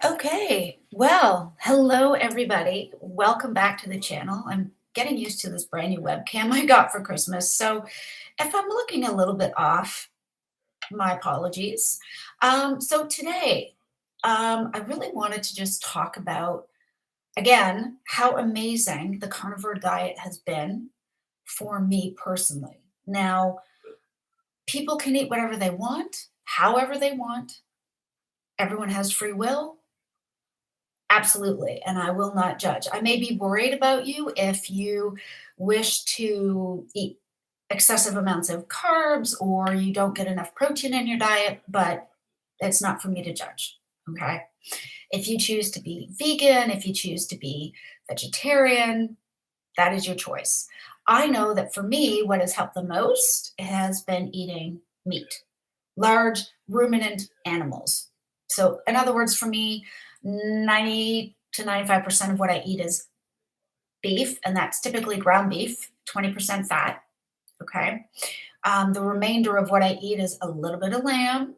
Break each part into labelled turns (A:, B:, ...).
A: Okay, well, hello everybody. Welcome back to the channel. I'm getting used to this brand new webcam I got for Christmas. So if I'm looking a little bit off, my apologies. So today, I really wanted to just talk about, again, how amazing the carnivore diet has been for me personally. Now, people can eat whatever they want, however they want. Everyone has free will. Absolutely, and I will not judge. I may be worried about you if you wish to eat excessive amounts of carbs or you don't get enough protein in your diet, but it's not for me to judge, okay? If you choose to be vegan, if you choose to be vegetarian, that is your choice. I know that for me, what has helped the most has been eating meat, large ruminant animals. So, in other words, for me, 90 to 95% of what I eat is beef, and that's typically ground beef, 20% fat. Okay. The remainder of what I eat is a little bit of lamb,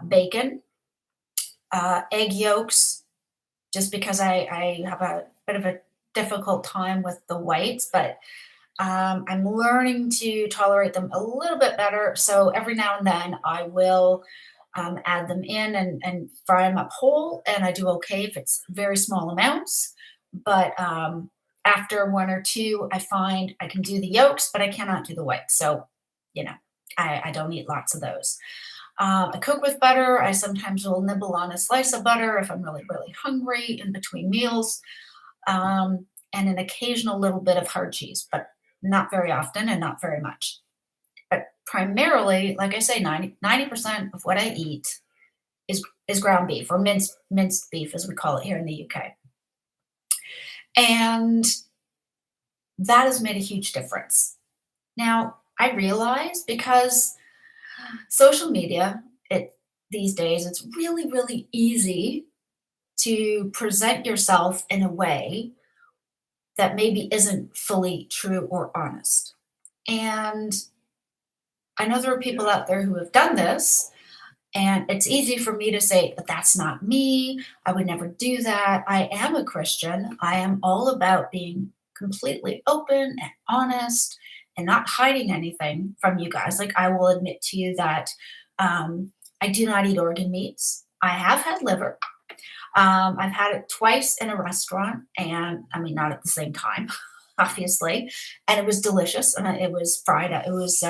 A: bacon, egg yolks, just because I have a bit of a difficult time with the whites, but I'm learning to tolerate them a little bit better. So every now and then I will add them in and fry them up whole. And I do okay if it's very small amounts. But after one or two, I find I can do the yolks, but I cannot do the whites. So, you know, I don't eat lots of those. I cook with butter. I sometimes will nibble on a slice of butter if I'm really, really hungry in between meals, and an occasional little bit of hard cheese, but not very often and not very much. But primarily, like I say, 90% of what I eat is ground beef or minced beef, as we call it here in the UK. And that has made a huge difference. Now, I realize because social media, these days, it's really, really easy to present yourself in a way that maybe isn't fully true or honest. And I know there are people out there who have done this, and it's easy for me to say, but that's not me. I would never do that. I am a Christian. I am all about being completely open and honest and not hiding anything from you guys. Like, I will admit to you that I do not eat organ meats. I have had liver. I've had it twice in a restaurant, and I mean, not at the same time, obviously. And it was delicious. And it was fried. It was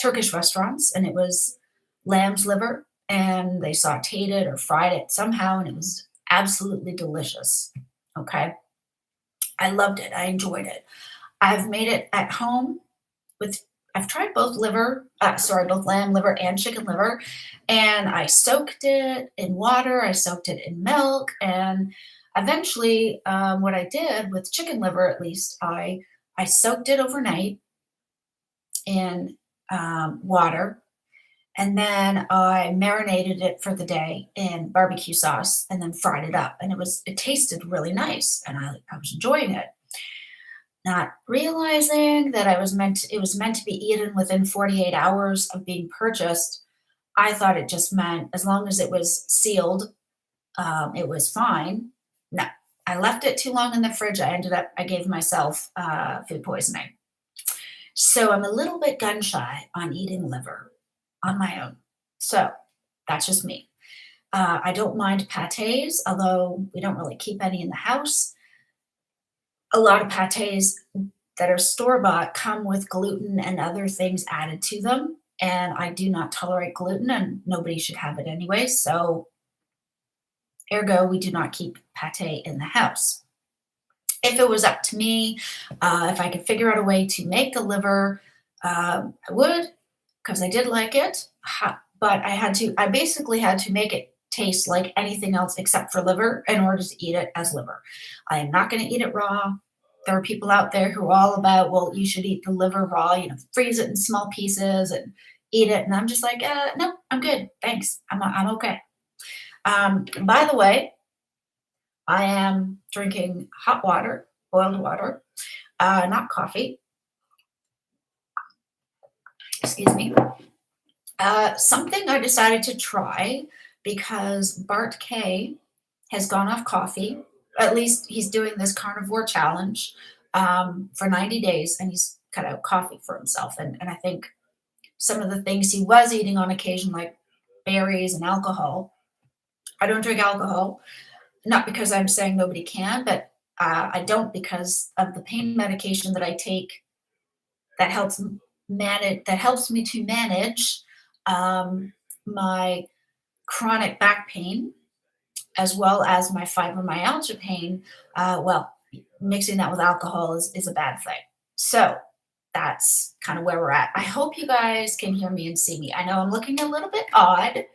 A: Turkish restaurants, and it was lamb's liver, and they sauteed it or fried it somehow, and it was absolutely delicious. Okay. I loved it. I enjoyed it. I've made it at home with I've tried both lamb liver and chicken liver, and I soaked it in water, I soaked it in milk, and eventually, what I did with chicken liver, at least, I soaked it overnight in water, and then I marinated it for the day in barbecue sauce, and then fried it up, and it tasted really nice, and I was enjoying it. Not realizing that it was meant to be eaten within 48 hours of being purchased. I thought it just meant as long as it was sealed, it was fine. No, I left it too long in the fridge. I gave myself food poisoning. So I'm a little bit gun shy on eating liver on my own. So that's just me. I don't mind pates, although we don't really keep any in the house. A lot of pates that are store bought come with gluten and other things added to them. And I do not tolerate gluten, and nobody should have it anyway. So, ergo, we do not keep pate in the house. If it was up to me, if I could figure out a way to make the liver, I would, because I did like it. But I basically had to make it taste like anything else except for liver in order to eat it as liver. I am not going to eat it raw. There are people out there who are all about, well, you should eat the liver raw, freeze it in small pieces and eat it. And I'm just like, no, I'm good. Thanks. I'm okay. By the way, I am drinking hot water, boiled water, not coffee. Excuse me. Something I decided to try because Bart K has gone off coffee. At least he's doing this carnivore challenge for 90 days, and he's cut out coffee for himself. And I think some of the things he was eating on occasion, like berries and alcohol. I don't drink alcohol, not because I'm saying nobody can, but I don't because of the pain medication that I take that helps me to manage um, my chronic back pain as well as my fibromyalgia pain. Well, mixing that with alcohol is a bad thing. So that's kind of where we're at. I hope you guys can hear me and see me. I know I'm looking a little bit odd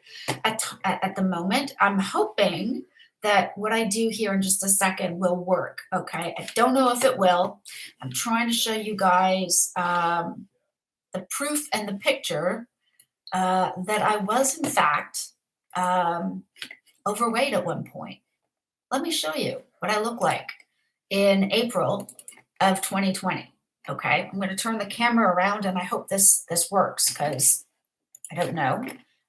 A: at the moment. I'm hoping that what I do here in just a second will work. Okay. I don't know if it will. I'm trying to show you guys the proof and the picture that I was, in fact, um, overweight at one point. Let me show you what I look like in April of 2020. Okay, I'm going to turn the camera around and I hope this works because I don't know.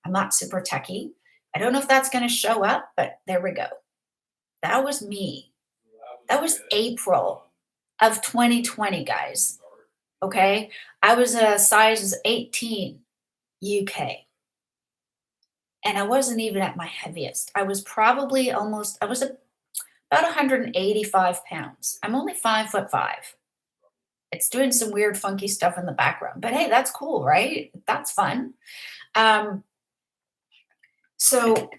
A: I'm not super techy. I don't know if that's going to show up, but there we go. That was me. That was April of 2020, guys. Okay, I was a size 18 UK. And I wasn't even at my heaviest. I was probably about 185 pounds. I'm only 5'5". It's doing some weird, funky stuff in the background. But hey, that's cool, right? That's fun. Um, so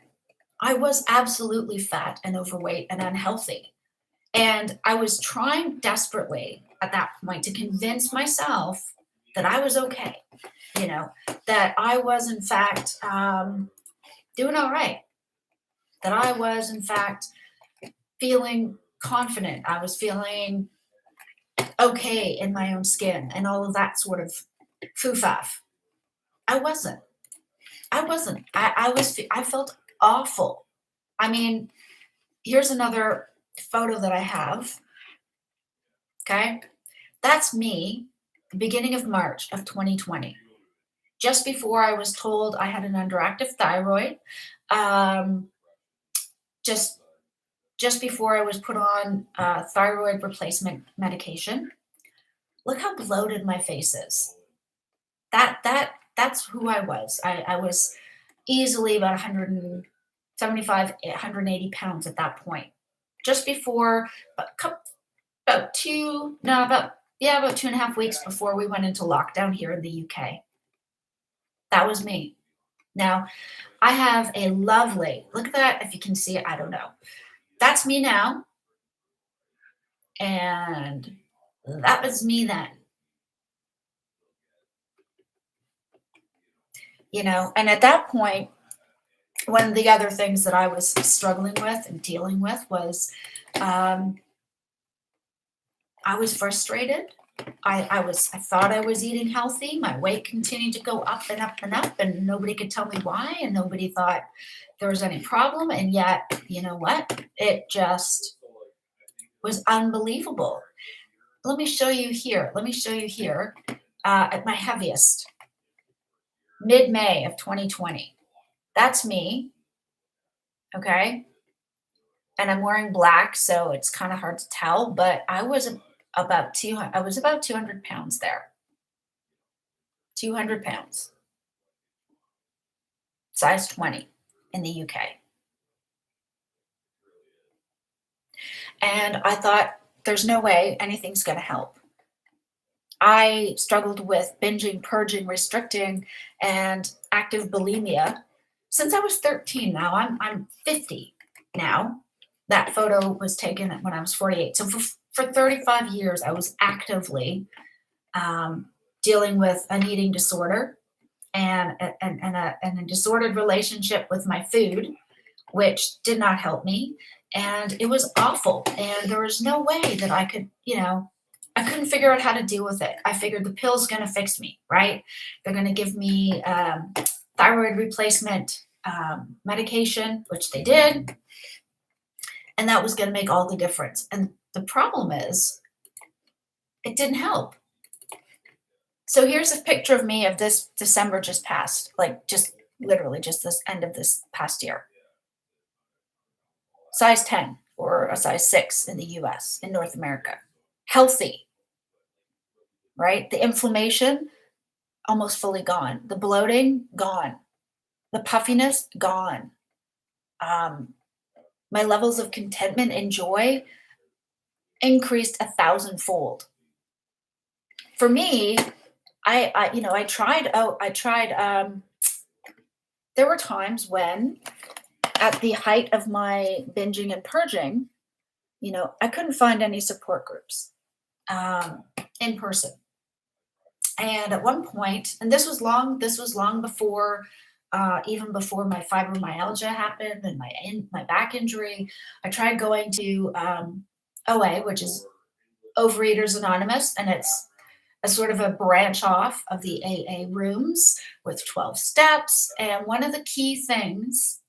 A: I was absolutely fat and overweight and unhealthy. And I was trying desperately at that point to convince myself that I was okay, that I was, in fact, doing all right, that I was, in fact, feeling confident. I was feeling okay in my own skin and all of that sort of foo-faff. I wasn't. I wasn't. I felt awful. I mean, here's another photo that I have. Okay. That's me, the beginning of March of 2020, just before I was told I had an underactive thyroid. Um, just just before I was put on thyroid replacement medication. Look how bloated my face is. That's who I was. I was easily about 175, 180 pounds at that point. Just before, about two, no, about 2.5 weeks before we went into lockdown here in the UK. That was me. Now, I have a lovely, look at that. If you can see it, I don't know. That's me now. And that was me then. And at that point, one of the other things that I was struggling with and dealing with was um, I was frustrated. I thought I was eating healthy. My weight continued to go up and up and up, and nobody could tell me why, and nobody thought there was any problem. And yet, you know what? It just was unbelievable. Let me show you here. At my heaviest, mid-May of 2020. That's me. Okay. And I'm wearing black, so it's kind of hard to tell, but I was about 200 pounds there. 200 pounds. Size 20 in the UK. And I thought, there's no way anything's going to help. I struggled with binging, purging, restricting, and active bulimia since I was 13. Now I'm 50 now. That photo was taken when I was 48. So for 35 years, I was actively dealing with an eating disorder and a disordered relationship with my food, which did not help me. And it was awful. And there was no way that I could, I couldn't figure out how to deal with it. I figured the pill's going to fix me, right? They're going to give me thyroid replacement medication, which they did. And that was going to make all the difference. And the problem is, it didn't help. So here's a picture of me of this December just passed, like just literally just this end of this past year. size 10 or a size 6 in the US, in North America. Healthy, right? The inflammation, almost fully gone. The bloating, gone. The puffiness, gone. Um, my levels of contentment and joy increased a thousandfold. For me, I tried. Oh, I tried. There were times when, at the height of my binging and purging, I couldn't find any support groups um, in person. And at one point, and this was long before, even before my fibromyalgia happened and my back injury. I tried going to OA, which is Overeaters Anonymous, and it's a sort of a branch off of the AA rooms with 12 steps. And one of the key things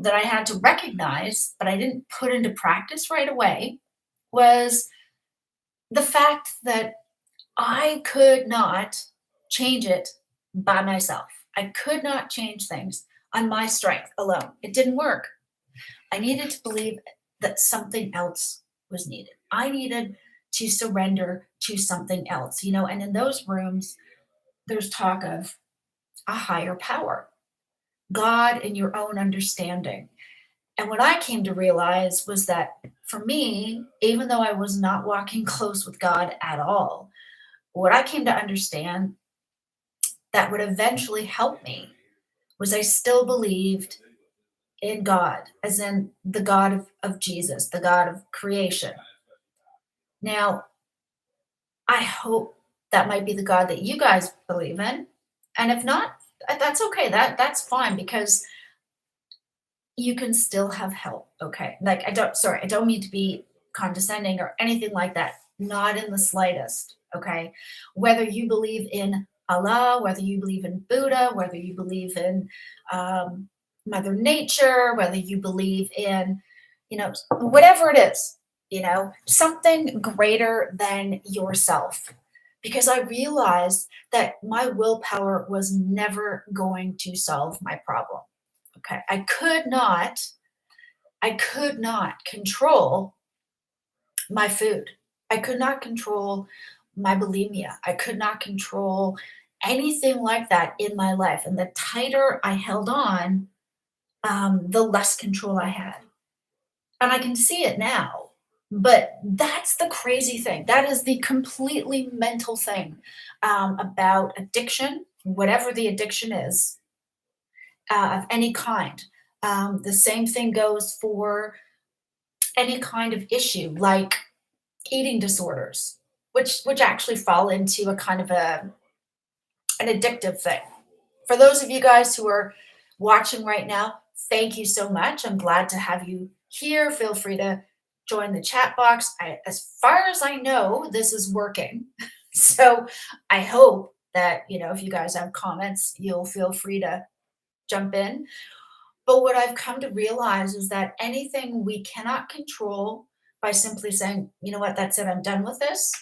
A: that I had to recognize, but I didn't put into practice right away, was the fact that I could not change it by myself. I could not change things on my strength alone. It didn't work. I needed to believe that something else was needed. I needed to surrender to something else, and in those rooms, there's talk of a higher power, God and your own understanding. And what I came to realize was that for me, even though I was not walking close with God at all, what I came to understand that would eventually help me was I still believed in God, as in the God of Jesus, the God of creation. Now, I hope that might be the God that you guys believe in. And if not, that's okay. That's fine because you can still have help. Okay. Like I don't mean to be condescending or anything like that. Not in the slightest. Okay. Whether you believe in Allah, whether you believe in Buddha, whether you believe in Mother Nature, whether you believe in, whatever it is, something greater than yourself. Because I realized that my willpower was never going to solve my problem. Okay. I could not control my food. I could not control my bulimia. I could not control anything like that in my life. And the tighter I held on, the less control I had. And I can see it now. But that's the crazy thing. That is the completely mental thing about addiction, whatever the addiction is, of any kind. The same thing goes for any kind of issue like eating disorders, which actually fall into a kind of an addictive thing. For those of you guys who are watching right now, thank you so much. I'm glad to have you here. Feel free to join the chat box. As far as I know, this is working. So I hope that, if you guys have comments, you'll feel free to jump in. But what I've come to realize is that anything we cannot control by simply saying, you know what, that's it, I'm done with this,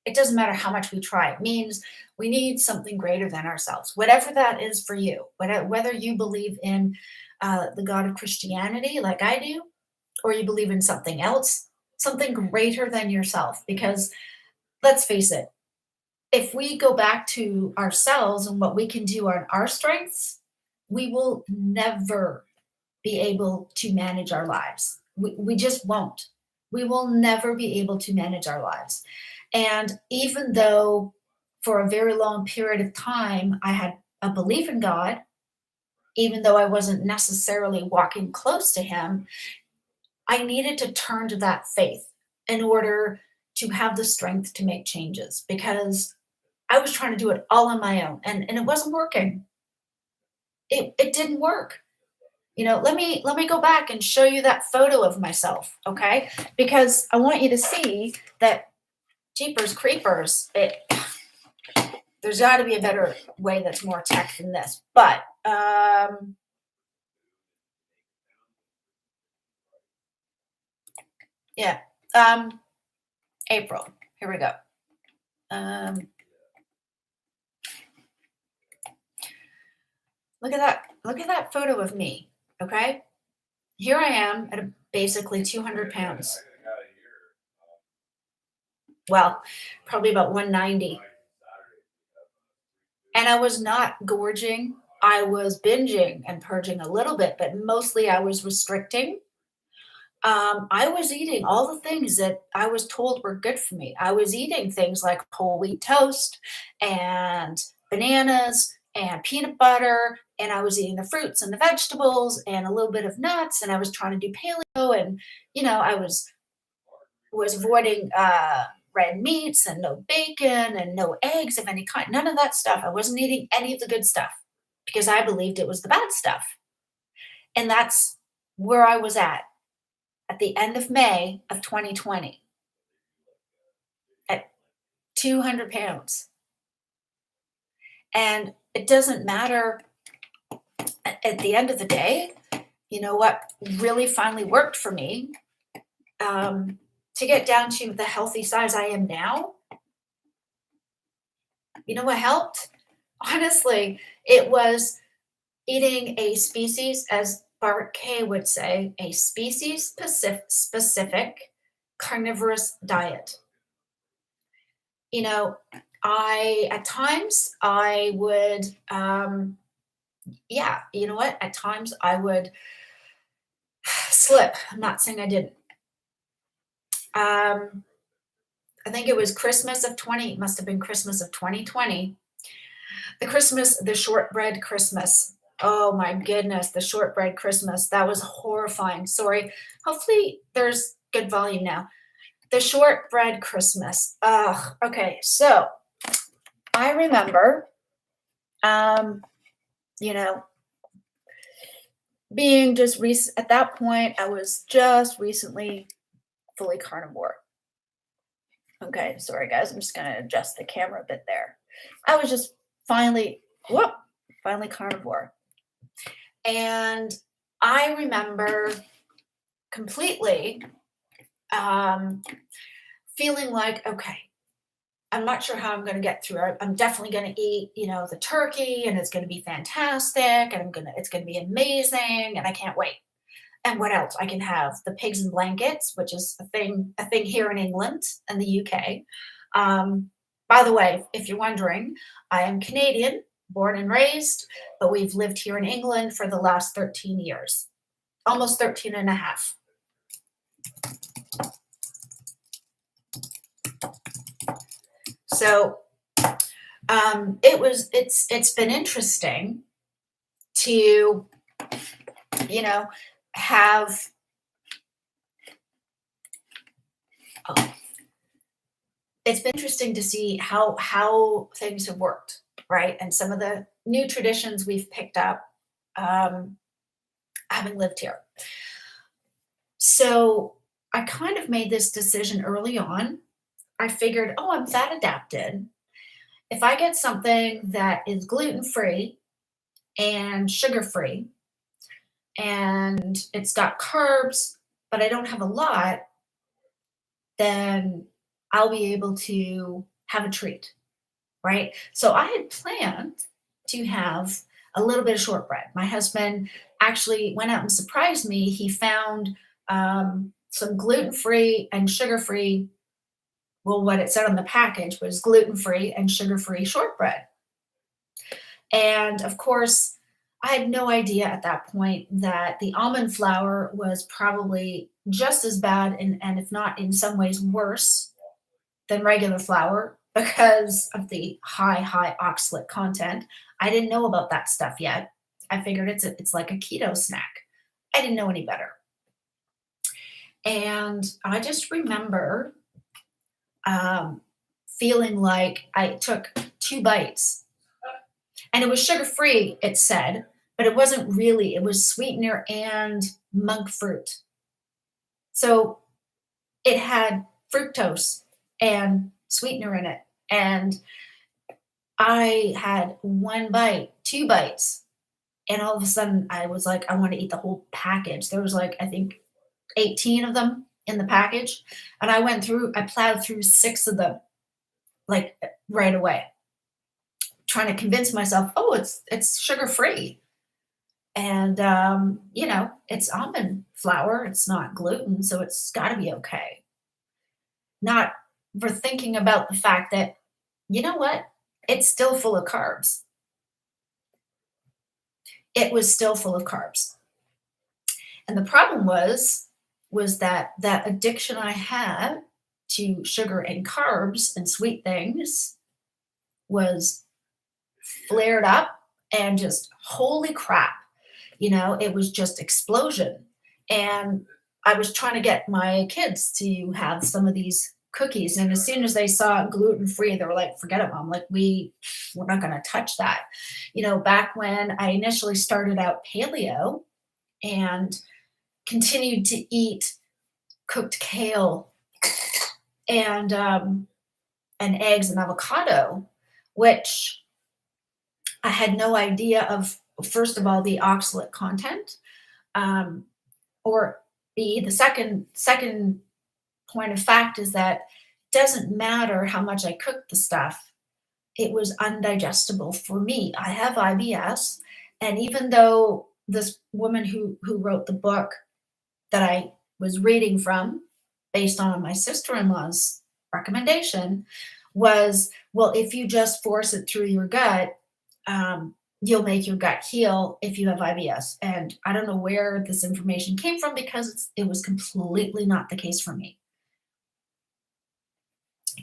A: it doesn't matter how much we try. It means we need something greater than ourselves, whatever that is for you, whether you believe in the God of Christianity, like I do, or you believe in something else, something greater than yourself. Because let's face it, if we go back to ourselves and what we can do on our strengths, we will never be able to manage our lives. We just won't. We will never be able to manage our lives. And even though for a very long period of time I had a belief in God, even though I wasn't necessarily walking close to Him, I needed to turn to that faith in order to have the strength to make changes because I was trying to do it all on my own and it wasn't working. It didn't work. Let me go back and show you that photo of myself, okay? Because I want you to see that jeepers creepers, there's got to be a better way that's more tech than this. But yeah, April. Here we go. Look at that. Look at that photo of me, okay? here I am at basically 200 pounds. Well, probably about 190. And I was not gorging. I was binging and purging a little bit, but mostly I was restricting. I was eating all the things that I was told were good for me. I was eating things like whole wheat toast and bananas and peanut butter, and I was eating the fruits and the vegetables and a little bit of nuts, and I was trying to do paleo, and I was avoiding red meats and no bacon and no eggs of any kind. None of that stuff. I wasn't eating any of the good stuff because I believed it was the bad stuff. And that's where I was at the end of May of 2020 at 200 pounds. And it doesn't matter at the end of the day, what really finally worked for me to get down to the healthy size I am now. You know what helped? Honestly, it was eating a species, as Bart Kay would say, a species specific carnivorous diet. You know, at times I would, yeah, you know what? At times I would slip. I'm not saying I didn't. I think it was must have been Christmas of 2020. The shortbread Christmas. Oh my goodness, the shortbread Christmas. That was horrifying. Sorry. Hopefully there's good volume now. The shortbread Christmas. Ugh. Okay, so I remember, you know, being just at that point, I was just recently fully carnivore. Okay, sorry guys, I'm just gonna adjust the camera a bit there. I was just finally, finally carnivore. And I remember completely feeling like, okay, I'm not sure how I'm going to get through it. I'm definitely going to eat, the turkey, and it's going to be fantastic, and it's going to be amazing, and I can't wait. And what else? I can have the pigs and blankets, which is a thing here in England and the UK. By the way, if you're wondering, I am Canadian, born and raised, but we've lived here in England for the last 13 years, almost 13 and a half. So it's been interesting to, have it's been interesting to see how things have worked, right? And some of the new traditions we've picked up, having lived here. So I kind of made this decision early on. I figured, oh, I'm fat adapted. If I get something that is gluten free and sugar free, and it's got carbs, but I don't have a lot, then I'll be able to have a treat, right? So I had planned to have a little bit of shortbread. My husband actually went out and surprised me. He found some gluten free and sugar free. Well, what it said on the package was gluten free and sugar free shortbread. And of course, I had no idea at that point that the almond flour was probably just as bad, and if not in some ways worse than regular flour because of the high oxalate content. I didn't know about that stuff yet. I figured it's like a keto snack. I didn't know any better. And I just remember feeling like I took 2 bites, and it was sugar free, it said, but it wasn't really. It was sweetener and monk fruit. So it had fructose and sweetener in it. And I had 1 bite, 2 bites, and all of a sudden I was like, I want to eat the whole package. There was like, I think 18 of them in the package. And I plowed through 6 of them like right away, trying to convince myself, oh, it's sugar free. And, it's almond flour, it's not gluten, so it's got to be okay. Not for thinking about the fact that, you know what? It's still full of carbs. It was still full of carbs. And the problem was that that addiction I had to sugar and carbs and sweet things was flared up and just holy crap, it was just explosion. And I was trying to get my kids to have some of these cookies, and as soon as they saw gluten free, they were like, "Forget it, mom. Like we're not going to touch that." Back when I initially started out paleo and continued to eat cooked kale and eggs and avocado, which I had no idea of, first of all, the oxalate content, um, or B, the second point of fact is that it doesn't matter how much I cooked the stuff, it was undigestible for me. I have IBS, and even though this woman who wrote the book that I was reading from, based on my sister-in-law's recommendation, was, well, if you just force it through your gut, you'll make your gut heal if you have IBS. And I don't know where this information came from because it was completely not the case for me.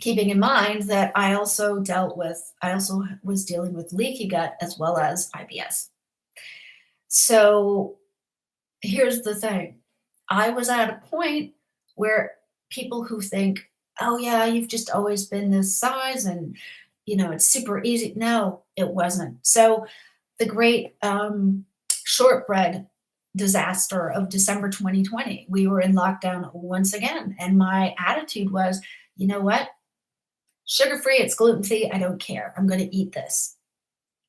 A: Keeping in mind that I also was dealing with leaky gut as well as IBS. So here's the thing. I was at a point where people who think, "Oh yeah, you've just always been this size and it's super easy." No, it wasn't. So the great shortbread disaster of December 2020, we were in lockdown once again. And my attitude was, you know what? Sugar free, it's gluten free. I don't care. I'm going to eat this.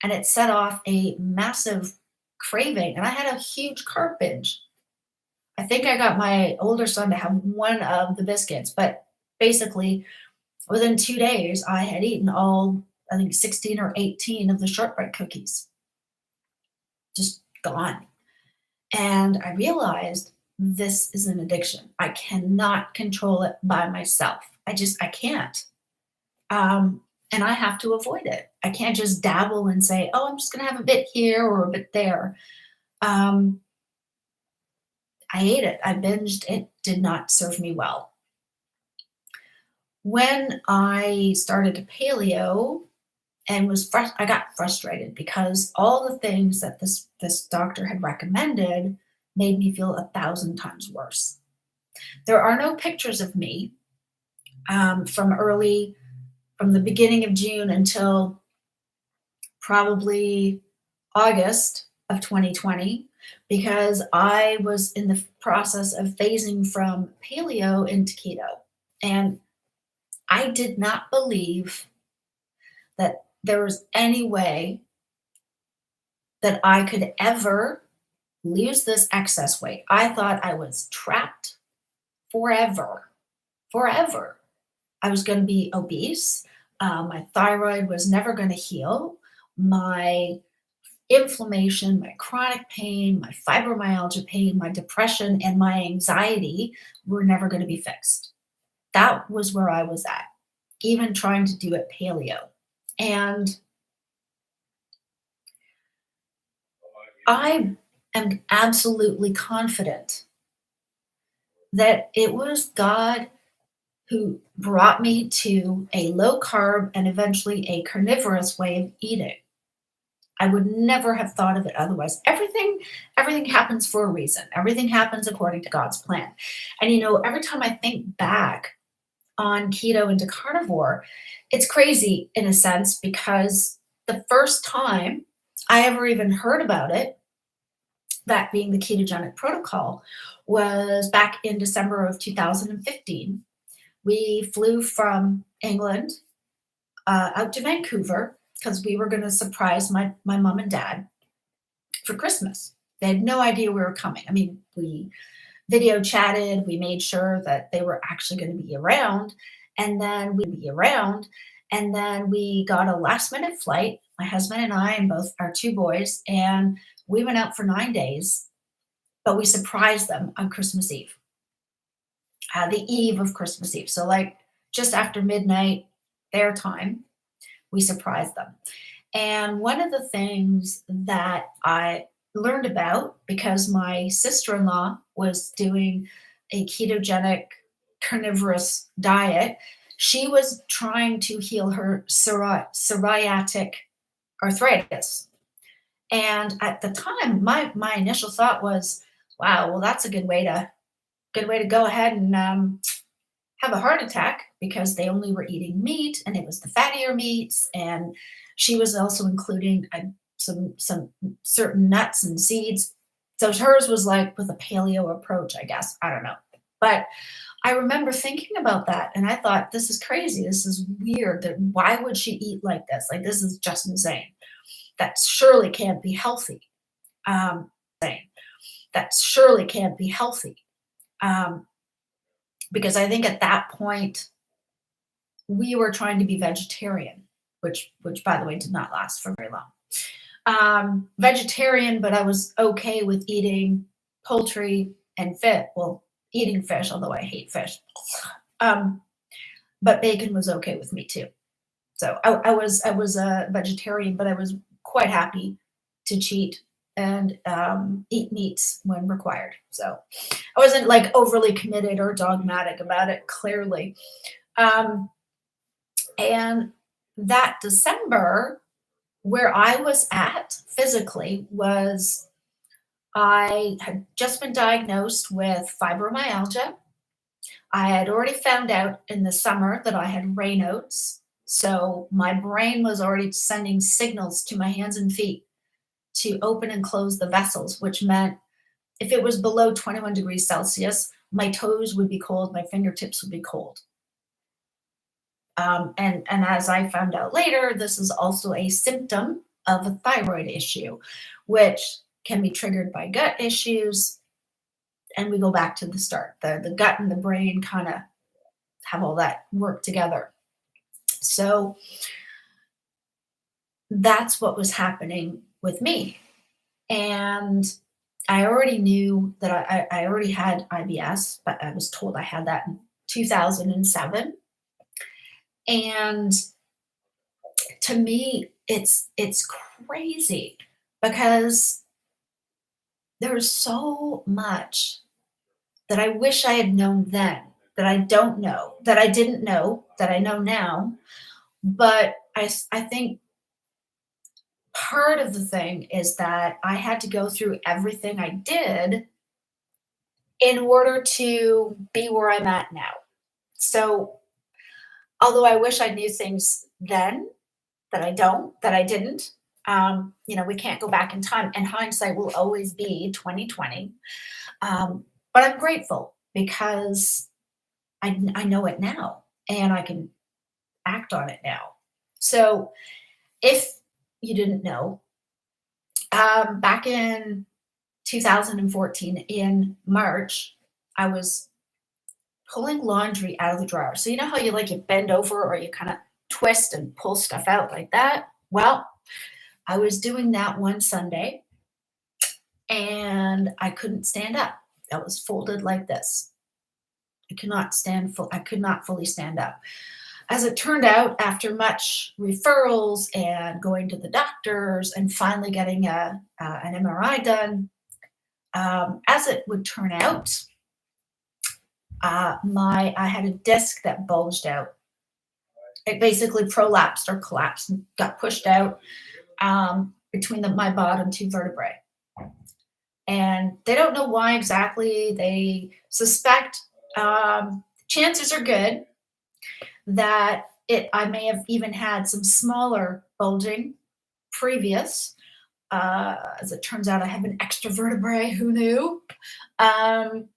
A: And it set off a massive craving. And I had a huge carb binge. I think I got my older son to have one of the biscuits, but basically within 2 days, I had eaten all, I think, 16 or 18 of the shortbread cookies. Just gone. And I realized this is an addiction. I cannot control it by myself. I can't. And I have to avoid it. I can't just dabble and say, oh, I'm just going to have a bit here or a bit there. I ate it. I binged. It did not serve me well. When I started to paleo and I got frustrated because all the things that this doctor had recommended made me feel 1,000 times worse. There are no pictures of me from the beginning of June until probably August of 2020, because I was in the process of phasing from paleo into keto. And I did not believe that there was any way that I could ever lose this excess weight. I thought I was trapped forever, forever. I was going to be obese. My thyroid was never going to heal. My inflammation, my chronic pain, my fibromyalgia pain, my depression, and my anxiety were never going to be fixed. That was where I was at, even trying to do it paleo. And I am absolutely confident that it was God who brought me to a low carb and eventually a carnivorous way of eating. I would never have thought of it otherwise. Everything happens for a reason. Everything happens according to God's plan. And every time I think back on keto into carnivore, it's crazy in a sense because the first time I ever even heard about it, that being the ketogenic protocol, was back in December of 2015. We flew from England out to Vancouver because we were going to surprise my mom and dad for Christmas. They had no idea we were coming. I mean, we video chatted, we made sure that they were actually going to be around, and then we got a last minute flight, my husband and I and both our two boys, and We went out for 9 days, but we surprised them on Christmas Eve, the eve of Christmas Eve. So, like, just after midnight, their time, we surprised them. And one of the things that I learned about, because my sister-in-law was doing a ketogenic carnivorous diet, she was trying to heal her psoriatic arthritis. And at the time, my initial thought was, wow, well, that's a good way to go ahead and have a heart attack, because they only were eating meat and it was the fattier meats. And she was also including some certain nuts and seeds. So hers was like with a paleo approach, I guess. I don't know. But I remember thinking about that and I thought, this is crazy. This is weird. That why would she eat like this? Like, this is just insane. That surely can't be healthy. Saying that surely can't be healthy. Um, because I think at that point we were trying to be vegetarian, which by the way did not last for very long. Vegetarian, but I was okay with eating poultry and fish. Well, eating fish, although I hate fish. Um, but bacon was okay with me too. So I was a vegetarian, but I was quite happy to cheat and eat meats when required. So I wasn't like overly committed or dogmatic about it. Clearly, um, and that December, where I was at physically was I had just been diagnosed with fibromyalgia. I had already found out in the summer that I had Raynaud's. So my brain was already sending signals to my hands and feet to open and close the vessels, which meant if it was below 21 degrees Celsius, my toes would be cold, my fingertips would be cold. And as I found out later, this is also a symptom of a thyroid issue, which can be triggered by gut issues. And we go back to the start. The gut and the brain kind of have all that work together. So that's what was happening with me. And I already knew that I already had IBS, but I was told I had that in 2007. And to me, it's crazy because there's so much that I wish I had known then, that I don't know, that I didn't know, that I know now. But I think part of the thing is that I had to go through everything I did in order to be where I'm at now. So, although I wish I knew things then that I don't, that I didn't, we can't go back in time, and hindsight will always be 2020. But I'm grateful because I know it now and I can act on it now. So, if you didn't know, back in 2014 in March, I was pulling laundry out of the dryer. So you know how you bend over or you kind of twist and pull stuff out like that? Well, I was doing that one Sunday and I couldn't stand up. I was folded like this. I could not fully stand up. As it turned out, after much referrals and going to the doctors and finally getting an MRI done, as it would turn out, I had a disc that bulged out. It basically prolapsed or collapsed and got pushed out between my bottom two vertebrae. And they don't know why exactly. They suspect, chances are good that I may have even had some smaller bulging previous. As it turns out, I have an extra vertebrae. Who knew? And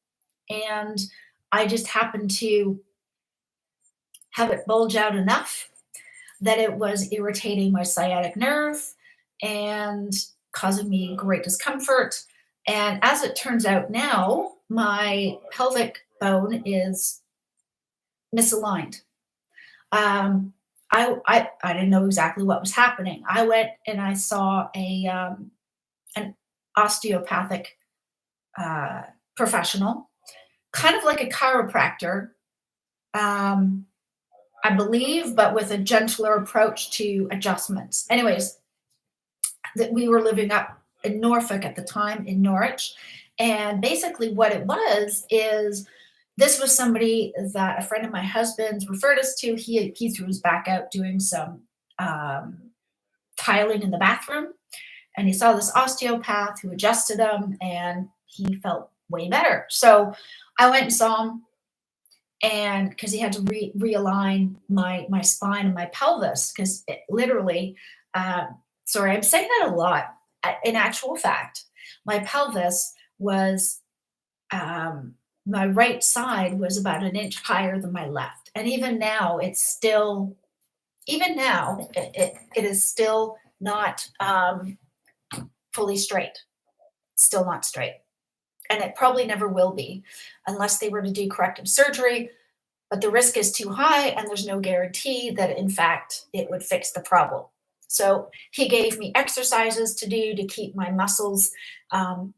A: I just happened to have it bulge out enough that it was irritating my sciatic nerve and causing me great discomfort. And as it turns out now, my pelvic bone is misaligned. I didn't know exactly what was happening. I went and I saw osteopathic uh, professional, kind of like a chiropractor, um, I believe, but with a gentler approach to adjustments. Anyways, that we were living up in Norfolk at the time, in Norwich. And basically, what it was is this was somebody that a friend of my husband's referred us to. He threw his back out doing some um, tiling in the bathroom, and he saw this osteopath who adjusted him, and he felt way better. So I went and saw him, and because he had to realign my spine and my pelvis, because literally, uh, sorry, I'm saying that a lot. In actual fact, my pelvis was my right side was about an inch higher than my left, and even now it's still, even now it is still not fully straight. Still not straight, and it probably never will be unless they were to do corrective surgery, but the risk is too high and there's no guarantee that in fact it would fix the problem. So he gave me exercises to do to keep my muscles um,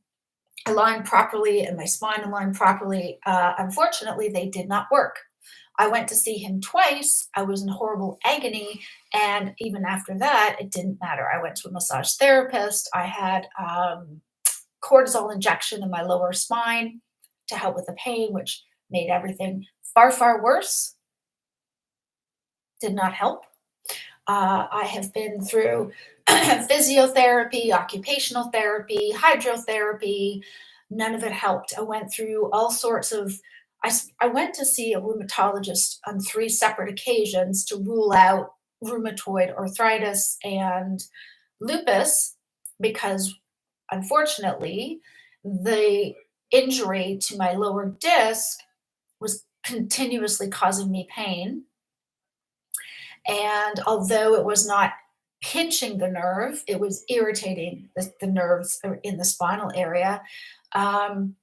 A: aligned properly and my spine aligned properly. Unfortunately, they did not work. I went to see him twice. I was in horrible agony. And even after that, it didn't matter. I went to a massage therapist. I had cortisol injection in my lower spine to help with the pain, which made everything far, far worse. Did not help. I have been through physiotherapy, occupational therapy, hydrotherapy. None of it helped. I went through all sorts of, I went to see a rheumatologist on 3 separate occasions to rule out rheumatoid arthritis and lupus because unfortunately, the injury to my lower disc was continuously causing me pain. And although it was not pinching the nerve, it was irritating the nerves in the spinal area. Um,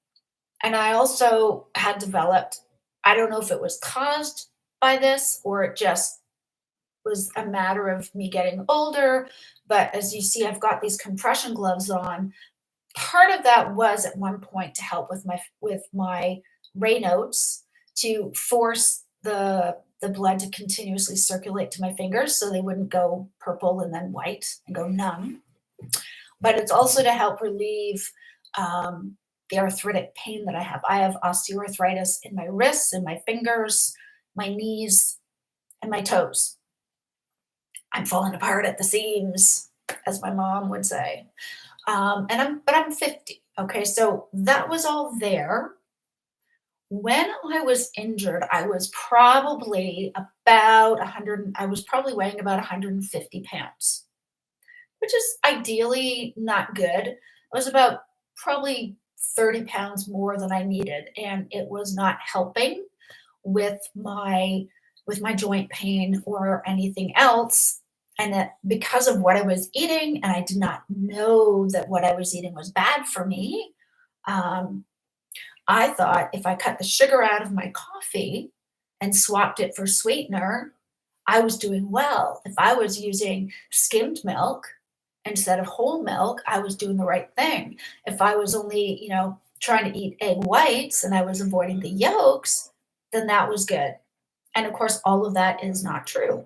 A: and I also had developed, I don't know if it was caused by this or it just was a matter of me getting older. But as you see, I've got these compression gloves on. Part of that was at one point to help with my Raynaud's to force the blood to continuously circulate to my fingers so they wouldn't go purple and then white and go numb. But it's also to help relieve the arthritic pain that I have. I have osteoarthritis in my wrists and my fingers, my knees, and my toes. I'm falling apart at the seams, as my mom would say. But I'm 50. Okay, so that was all there. When I was injured, I was probably about 100, I was probably weighing about 150 pounds, which is ideally not good. It was about probably 30 pounds more than I needed, and it was not helping with my joint pain or anything else. And that because of what I was eating, and I did not know that what I was eating was bad for me, um, I thought if I cut the sugar out of my coffee and swapped it for sweetener, I was doing well. If I was using skimmed milk instead of whole milk, I was doing the right thing. If I was only, trying to eat egg whites and I was avoiding the yolks, then that was good. And of course, all of that is not true.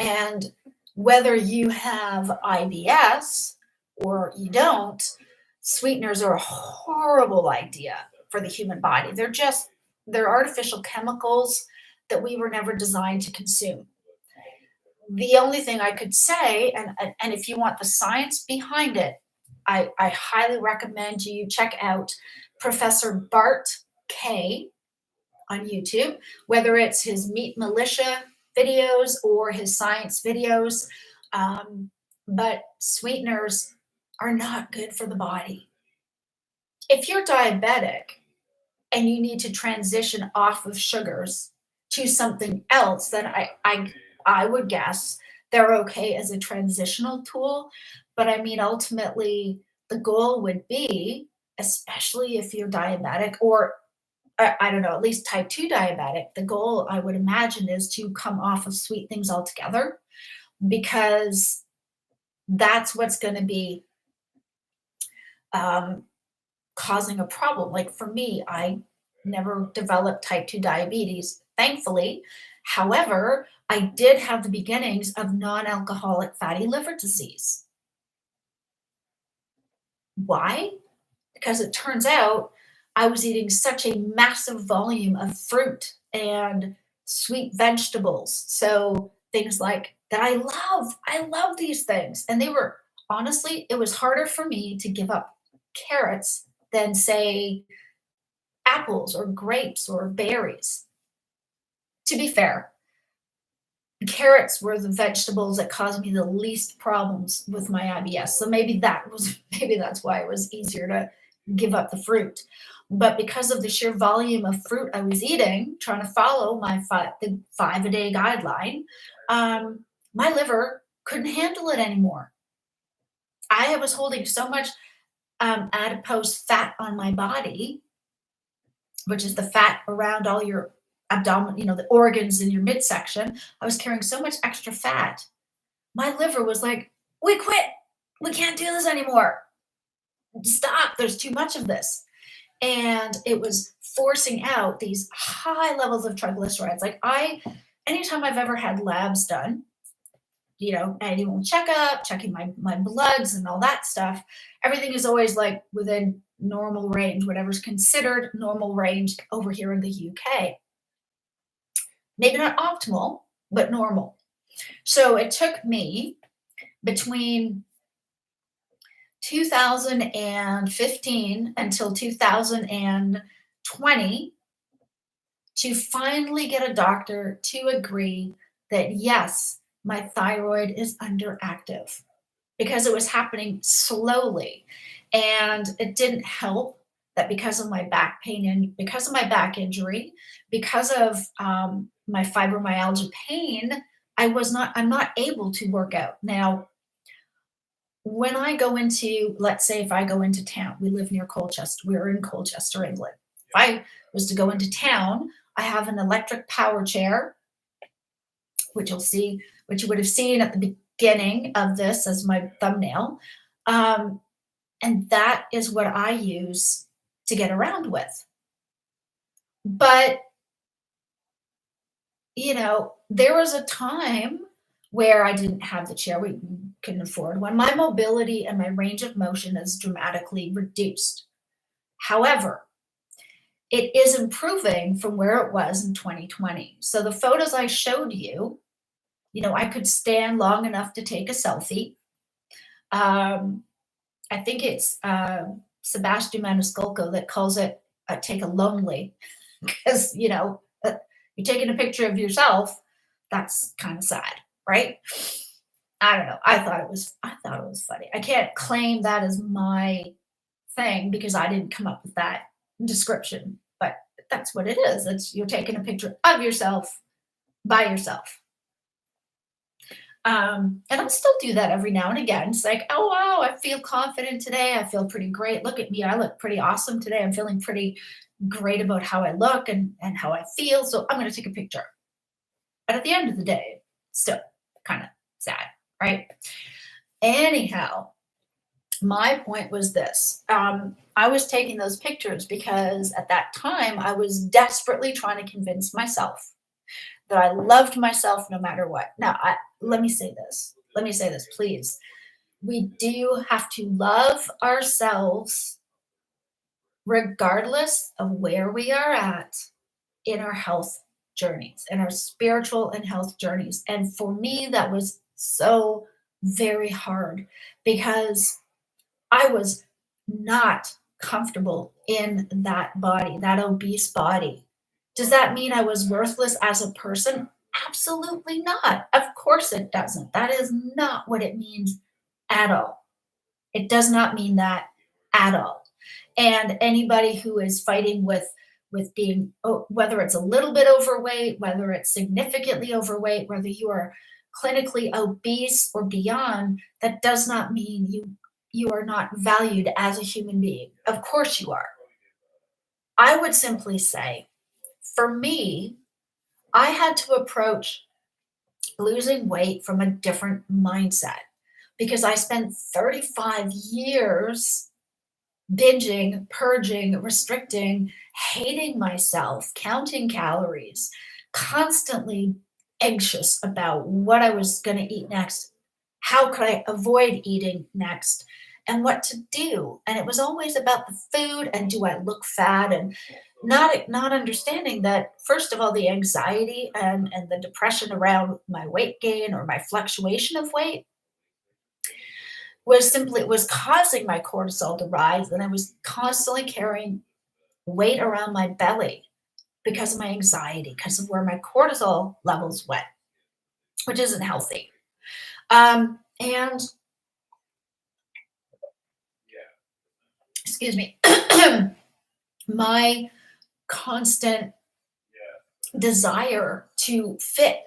A: And whether you have IBS or you don't, sweeteners are a horrible idea for the human body. They're artificial chemicals that we were never designed to consume. The only thing I could say, and if you want the science behind it, I highly recommend you check out Professor Bart K on YouTube, whether it's his Meat Militia videos or his science videos. But sweeteners are not good for the body. If you're diabetic and you need to transition off of sugars to something else, then I would guess they're okay as a transitional tool. But I mean, ultimately, the goal would be, especially if you're diabetic or I don't know, at least type 2 diabetic, the goal I would imagine is to come off of sweet things altogether because that's what's going to be um, causing a problem. Like for me, I never developed type 2 diabetes, thankfully. However, I did have the beginnings of non alcoholic fatty liver disease. Why? Because it turns out I was eating such a massive volume of fruit and sweet vegetables. So things like that I love. I love these things. And they were honestly, it was harder for me to give up carrots than say apples or grapes or berries. To be fair, carrots were the vegetables that caused me the least problems with my IBS. So maybe that was maybe that's why it was easier to give up the fruit. But because of the sheer volume of fruit I was eating, trying to follow the 5 a day guideline, my liver couldn't handle it anymore. I was holding so much adipose fat on my body, which is the fat around all your abdomen, the organs in your midsection. I was carrying so much extra fat. My liver was like, we quit. We can't do this anymore. Stop. There's too much of this. And it was forcing out these high levels of triglycerides. Anytime I've ever had labs done, annual checkup, checking my bloods and all that stuff, everything is always like within normal range, whatever's considered normal range over here in the UK. Maybe not optimal, but normal. So it took me between 2015 until 2020 to finally get a doctor to agree that yes, my thyroid is underactive because it was happening slowly. And it didn't help that because of my back pain and because of my back injury, because of my fibromyalgia pain, I'm not able to work out. Now, when I go into, let's say if I go into town, we live near Colchester, we're in Colchester, England. If I was to go into town, I have an electric power chair, which you would have seen at the beginning of this as my thumbnail. And that is what I use to get around with. But, there was a time where I didn't have the chair. We couldn't afford one. My mobility and my range of motion is dramatically reduced. However, it is improving from where it was in 2020. So the photos I showed you, I could stand long enough to take a selfie. I think it's Sebastian Maniscalco that calls it take a lonely because, you're taking a picture of yourself. That's kind of sad, right? I don't know. I thought it was funny. I can't claim that as my thing because I didn't come up with that description, but that's what it is. You're taking a picture of yourself by yourself. And I'll still do that every now and again. It's like, oh wow, I feel confident today. I feel pretty great. Look at me. I look pretty awesome today. I'm feeling pretty great about how I look and how I feel. So I'm going to take a picture. But at the end of the day, still kind of sad, right? Anyhow, my point was this. I was taking those pictures because at that time I was desperately trying to convince myself that I loved myself no matter what. Now, let me say this. Let me say this, please. We do have to love ourselves regardless of where we are at in our health journeys, in our spiritual and health journeys. And for me, that was so very hard because I was not comfortable in that body, that obese body. Does that mean I was worthless as a person? Absolutely not. Of course it doesn't. That is not what it means at all. It does not mean that at all. And anybody who is fighting with being, whether it's a little bit overweight, whether it's significantly overweight, whether you are clinically obese or beyond, that does not mean you are not valued as a human being. Of course you are. I would simply say, for me, I had to approach losing weight from a different mindset because I spent 35 years binging, purging, restricting, hating myself, counting calories, constantly anxious about what I was going to eat next, how could I avoid eating next, and what to do. And it was always about the food and do I look fat, and not understanding that first of all the anxiety and the depression around my weight gain or my fluctuation of weight was causing my cortisol to rise, and I was constantly carrying weight around my belly because of my anxiety, because of where my cortisol levels went, which isn't healthy. And excuse me, my constant desire to fit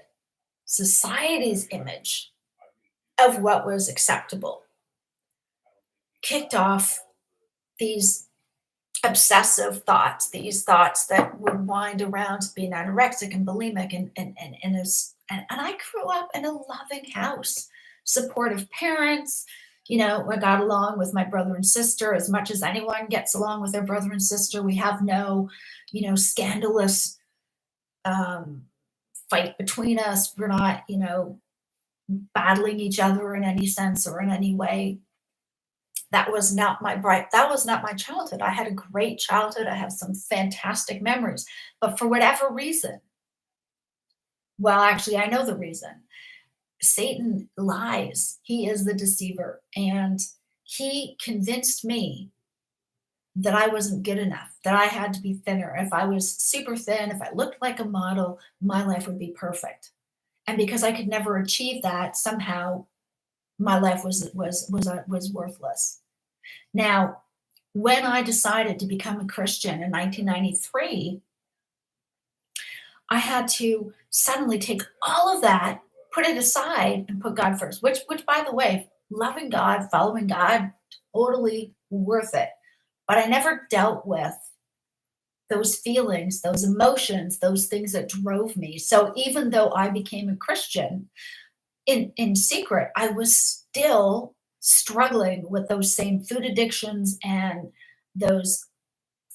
A: society's image of what was acceptable kicked off these obsessive thoughts, these thoughts that would wind around being anorexic and bulimic and I grew up in a loving house, supportive parents. I got along with my brother and sister as much as anyone gets along with their brother and sister. We have no, scandalous um, fight between us. We're not, battling each other in any sense or in any way. That was not my childhood. I had a great childhood. I have some fantastic memories. But for whatever reason, well, actually, I know the reason. Satan lies. He is the deceiver. And he convinced me that I wasn't good enough, that I had to be thinner. If I was super thin, if I looked like a model, my life would be perfect. And because I could never achieve that, somehow my life was worthless. Now, when I decided to become a Christian in 1993, I had to suddenly take all of that, put it aside, and put God first, which by the way, loving God, following God, totally worth it. But I never dealt with those feelings, those emotions, those things that drove me. So even though I became a Christian, in secret, I was still struggling with those same food addictions and those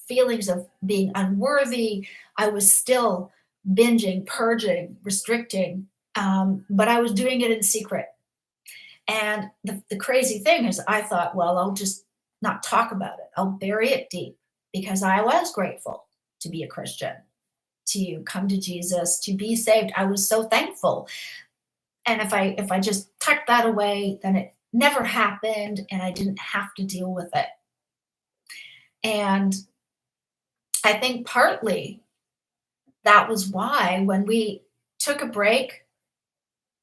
A: feelings of being unworthy. I was still binging, purging, restricting, but I was doing it in secret. And the crazy thing is, I thought, well, I'll just not talk about it. I'll bury it deep because I was grateful to be a Christian, to come to Jesus, to be saved. I was so thankful. And if I just tucked that away, then it never happened and I didn't have to deal with it. And I think partly that was why when we took a break,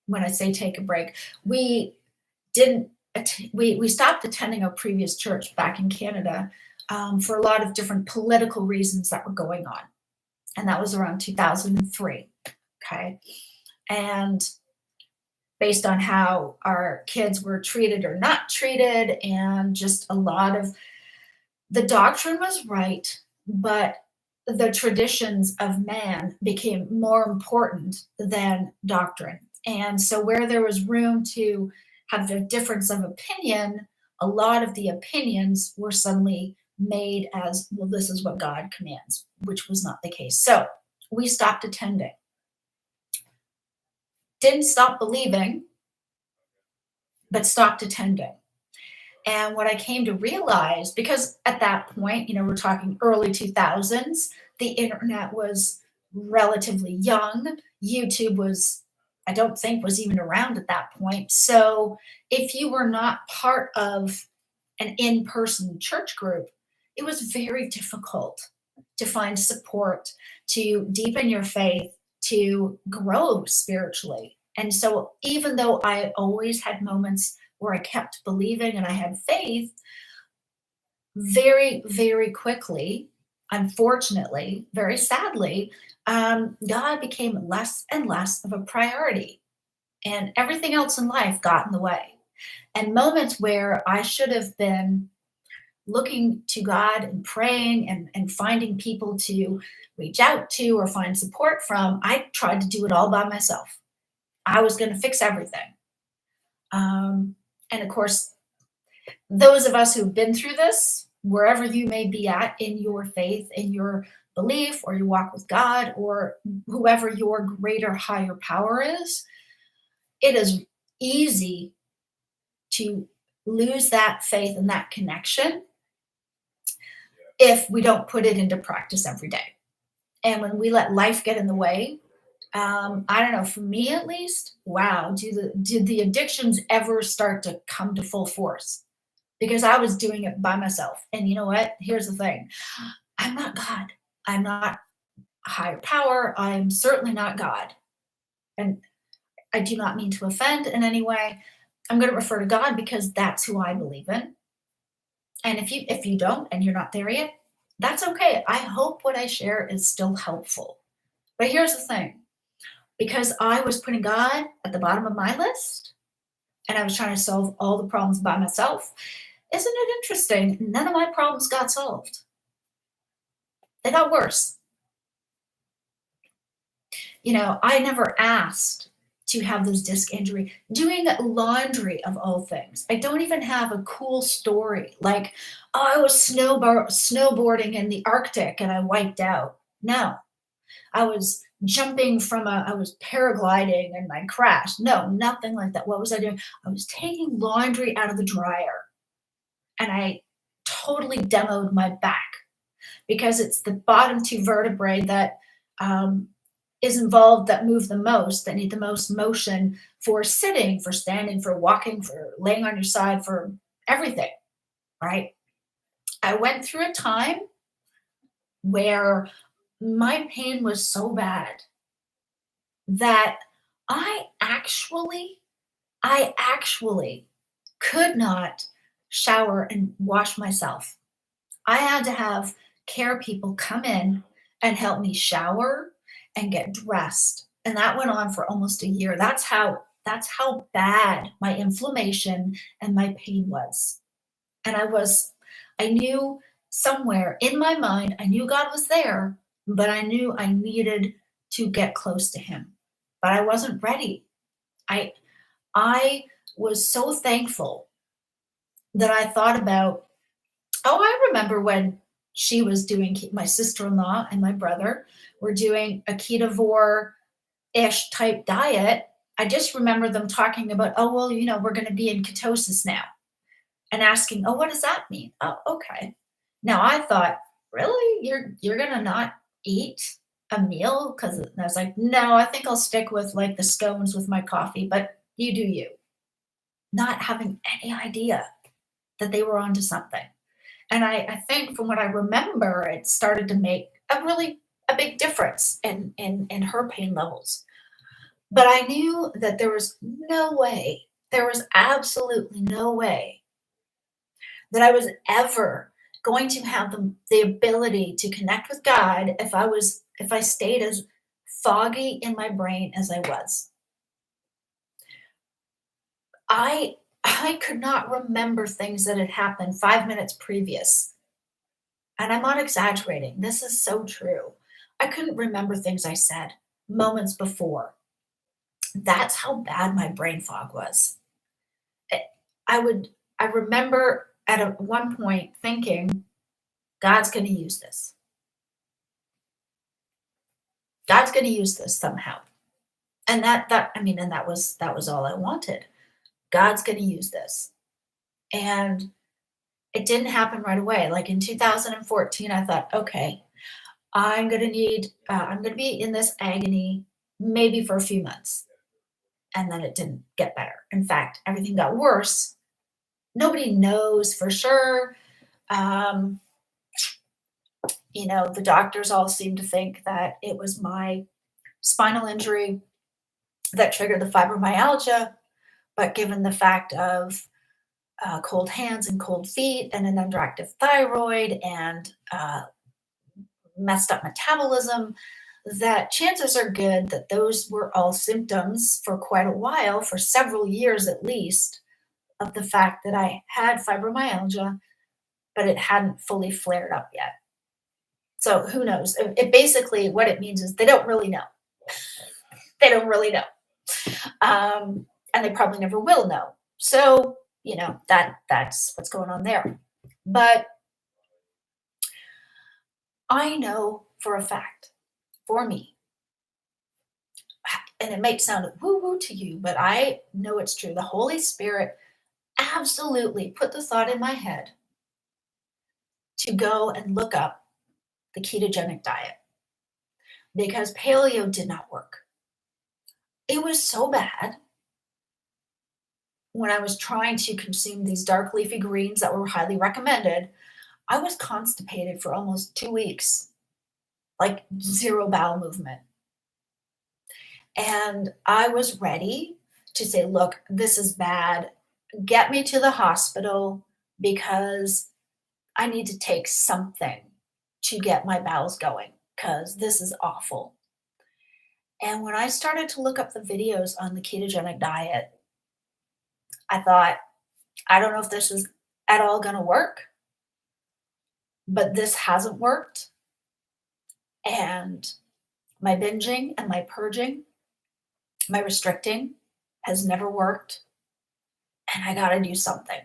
A: when I say take a break, we didn't we stopped attending our previous church back in Canada for a lot of different political reasons that were going on. And that was around 2003. Okay. And based on how our kids were treated or not treated, and just a lot of the doctrine was right, but the traditions of man became more important than doctrine. And so, where there was room to have a difference of opinion, a lot of the opinions were suddenly made as well, this is what God commands, which was not the case. So, we stopped attending, didn't stop believing, but stopped attending. And what I came to realize, because at that point, we're talking early 2000s, the internet was relatively young. YouTube was, I don't think, was even around at that point. So if you were not part of an in person church group, it was very difficult to find support, to deepen your faith, to grow spiritually. And so even though I always had moments where I kept believing and I had faith, very, very quickly, unfortunately, very sadly, God became less and less of a priority, and everything else in life got in the way. And moments where I should have been looking to God and praying and finding people to reach out to or find support from, I tried to do it all by myself. I was going to fix everything. And of course, those of us who've been through this wherever you may be at in your faith, in your belief, or your walk with God, or whoever your greater higher power is, it is easy to lose that faith and that connection if we don't put it into practice every day. And when we let life get in the way, I don't know, for me at least, wow, did the addictions ever start to come to full force? Because I was doing it by myself. And you know what? Here's the thing. I'm not God. I'm not a higher power. I'm certainly not God. And I do not mean to offend in any way. I'm going to refer to God because that's who I believe in. And if you don't and you're not there yet, that's okay. I hope what I share is still helpful. But here's the thing, because I was putting God at the bottom of my list and I was trying to solve all the problems by myself, isn't it interesting? None of my problems got solved. They got worse. I never asked to have this disc injury. Doing laundry of all things. I don't even have a cool story like, oh, I was snowboarding in the Arctic and I wiped out. No, I was I was paragliding and I crashed. No, nothing like that. What was I doing? I was taking laundry out of the dryer and I totally demoed my back because it's the bottom two vertebrae that is involved, that move the most, that need the most motion for sitting, for standing, for walking, for laying on your side, for everything, right? I went through a time where my pain was so bad that I actually could not shower and wash myself. I had to have care people come in and help me shower and get dressed. And that went on for almost a year. That's how bad my inflammation and my pain was. And I knew somewhere in my mind, I knew God was there, but I knew I needed to get close to him. But I wasn't ready. I I was so thankful that I thought about, oh, I remember when she was doing my sister-in-law and my brother were doing a ketovore-ish type diet. I just remember them talking about, oh, well, we're going to be in ketosis now and asking, oh, what does that mean? Oh, okay. Now I thought, really? You're going to not eat a meal? Because I was like, no, I think I'll stick with like the scones with my coffee, but you do you. Not having any idea that they were onto something. And I think from what I remember, it started to make a big difference in her pain levels. But I knew that there was no way, there was absolutely no way that I was ever going to have the ability to connect with God if I stayed as foggy in my brain as I was. I could not remember things that had happened 5 minutes previous. And I'm not exaggerating. This is so true. I couldn't remember things I said moments before. That's how bad my brain fog was. I I would I remember one point thinking, God's going to use this. God's going to use this somehow. And that was all I wanted. God's going to use this. And it didn't happen right away. Like in 2014, I thought, okay, I'm going to be in this agony maybe for a few months. And then it didn't get better. In fact, everything got worse. Nobody knows for sure. Um, the doctors all seem to think that it was my spinal injury that triggered the fibromyalgia. But given the fact of cold hands and cold feet and an underactive thyroid and messed up metabolism, that chances are good that those were all symptoms for quite a while, for several years at least, of the fact that I had fibromyalgia, but it hadn't fully flared up yet. So who knows? It basically, what it means is they don't really know. They don't really know. And they probably never will know. So, that's what's going on there. But I know for a fact, for me, and it might sound woo woo to you, but I know it's true. The Holy Spirit absolutely put the thought in my head to go and look up the ketogenic diet because paleo did not work. It was so bad when I was trying to consume these dark leafy greens that were highly recommended. I was constipated for almost 2 weeks, like zero bowel movement. And I was ready to say, look, this is bad. Get me to the hospital because I need to take something to get my bowels going because this is awful. And when I started to look up the videos on the ketogenic diet, I thought, I don't know if this is at all going to work, but this hasn't worked. And my binging and my purging, my restricting has never worked. And I got to do something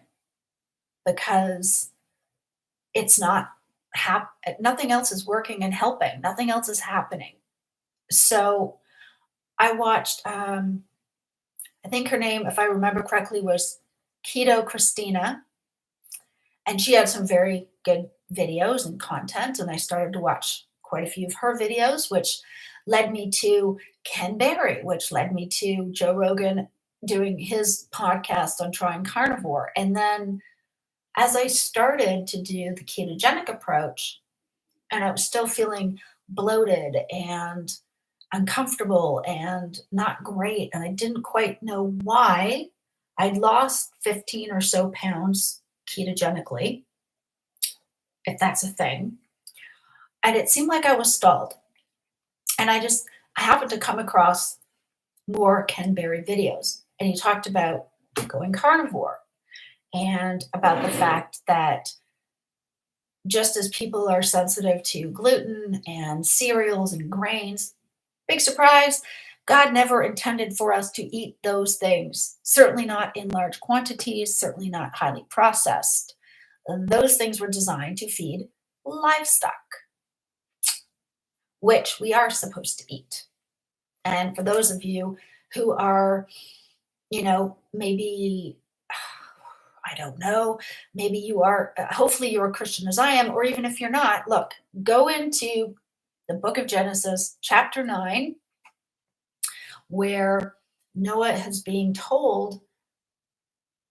A: because it's not nothing else is working and helping. Nothing else is happening. So I watched, I think her name, if I remember correctly, was Keto Christina, and she had some very good videos and content. And I started to watch quite a few of her videos, which led me to Ken Berry, which led me to Joe Rogan doing his podcast on trying carnivore. And then as I started to do the ketogenic approach, and I was still feeling bloated and uncomfortable and not great, and I didn't quite know why. I'd lost 15 or so pounds ketogenically, if that's a thing. And it seemed like I was stalled. And I happened to come across more Ken Berry videos. And he talked about going carnivore and about the fact that just as people are sensitive to gluten and cereals and grains, big surprise, God never intended for us to eat those things, certainly not in large quantities, certainly not highly processed. Those things were designed to feed livestock, which we are supposed to eat. And for those of you who are, maybe, I don't know, maybe you are, hopefully you're a Christian as I am, or even if you're not, look, go into the book of Genesis, chapter 9, where Noah is being told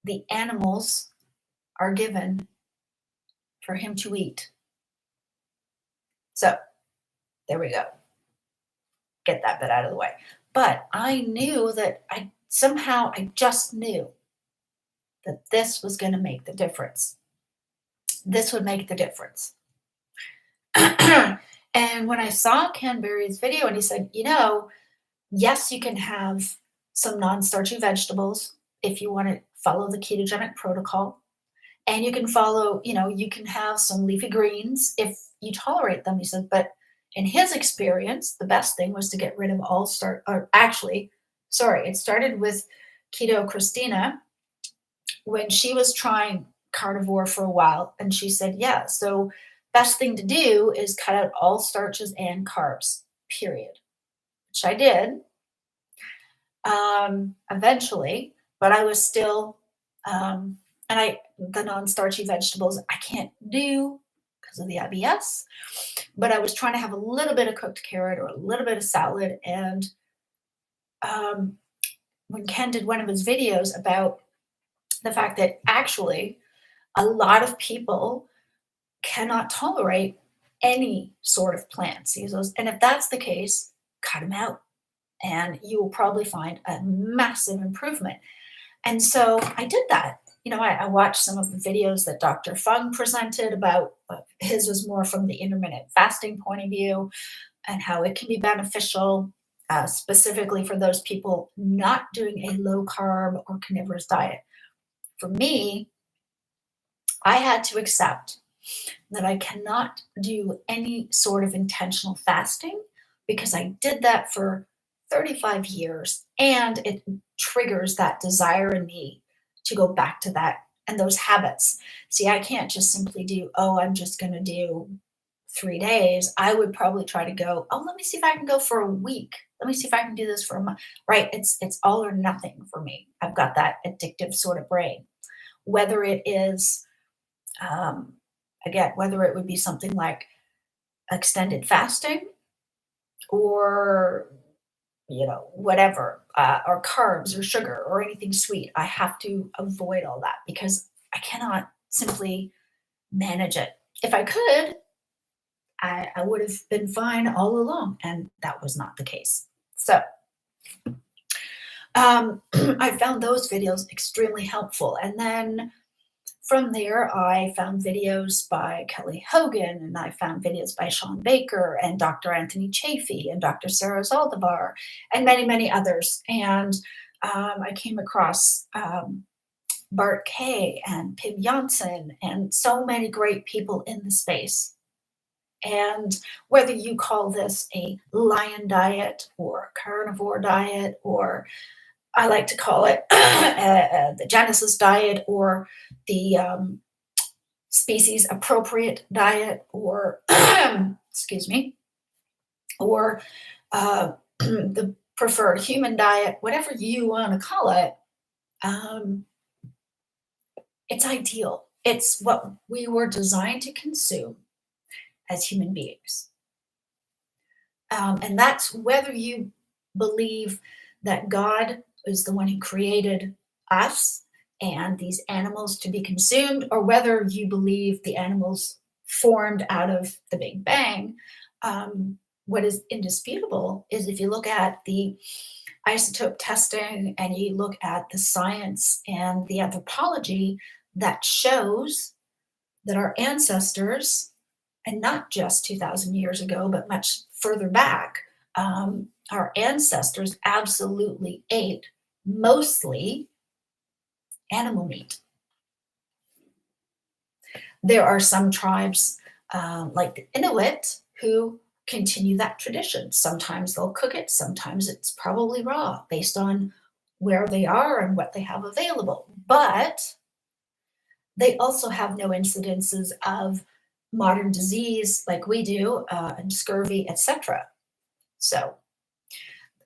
A: the animals are given for him to eat. So there we go. Get that bit out of the way. But I knew that I just knew that this was going to make the difference. This would make the difference. And when I saw Ken Berry's video and he said, yes, you can have some non-starchy vegetables if you want to follow the ketogenic protocol. And you can you can have some leafy greens if you tolerate them. He said, but in his experience, the best thing was to get rid of all it started with Keto Christina when she was trying carnivore for a while. And she said, yeah, so best thing to do is cut out all starches and carbs, period, which I did eventually, but I was still, the non-starchy vegetables I can't do because of the IBS, but I was trying to have a little bit of cooked carrot or a little bit of salad. And when Ken did one of his videos about the fact that actually a lot of people cannot tolerate any sort of plants. He goes, and if that's the case, cut them out and you will probably find a massive improvement. And so I did that. I watched some of the videos that Dr. Fung presented about, his was more from the intermittent fasting point of view and how it can be beneficial, specifically for those people not doing a low carb or carnivorous diet. For me, I had to accept that I cannot do any sort of intentional fasting because I did that for 35 years and it triggers that desire in me to go back to that and those habits. See, I can't just simply do, I'm just going to do 3 days, I would probably try to go, oh, let me see if I can go for a week. Let me see if I can do this for a month. Right? It's all or nothing for me. I've got that addictive sort of brain. Whether it is, um, again, whether it would be something like extended fasting or whatever, or carbs or sugar or anything sweet. I have to avoid all that because I cannot simply manage it. If I could, I would have been fine all along, and that was not the case. So I found those videos extremely helpful. And then from there, I found videos by Kelly Hogan, and I found videos by Sean Baker and Dr. Anthony Chafee and Dr. Sarah Zaldivar and many, many others. And I came across Bart Kay and Pim Janssen and so many great people in the space. And whether you call this a lion diet or carnivore diet, or I like to call it the Genesis diet or the species appropriate diet, or excuse me, or the preferred human diet, whatever you want to call it, um, it's ideal. It's what we were designed to consume as human beings. And that's whether you believe that God is the one who created us and these animals to be consumed, or whether you believe the animals formed out of the Big Bang. What is indisputable is if you look at the isotope testing and you look at the science and the anthropology that shows that our ancestors, and not just 2,000 years ago, but much further back, our ancestors absolutely ate mostly animal meat. There are some tribes, like the Inuit, who continue that tradition. Sometimes they'll cook it, sometimes it's probably raw based on where they are and what they have available. But they also have no incidences of modern disease like we do, and scurvy, etc. So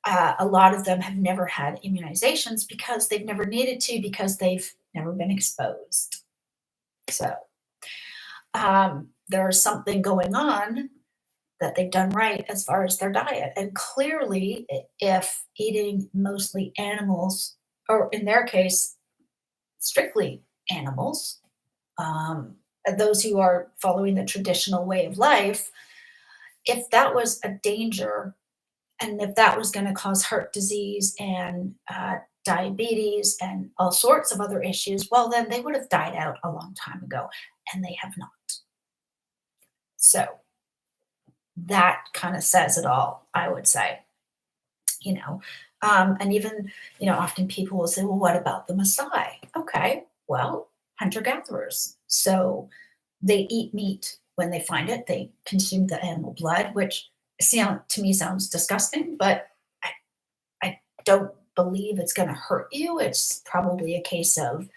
A: a lot of them have never had immunizations because they've never needed to, because they've never been exposed. So there's something going on that they've done right as far as their diet. And clearly, if eating mostly animals, or in their case, strictly animals, those who are following the traditional way of life, if that was a danger and if that was going to cause heart disease and diabetes and all sorts of other issues, well, then they would have died out a long time ago, and they have not. So that kind of says it all, I would say. you know and even, often people will say, well, what about the Maasai? Okay, well, hunter gatherers, so they eat meat when they find it. They consume the animal blood, which to me sounds disgusting, but i, I don't believe it's going to hurt you. It's probably a case of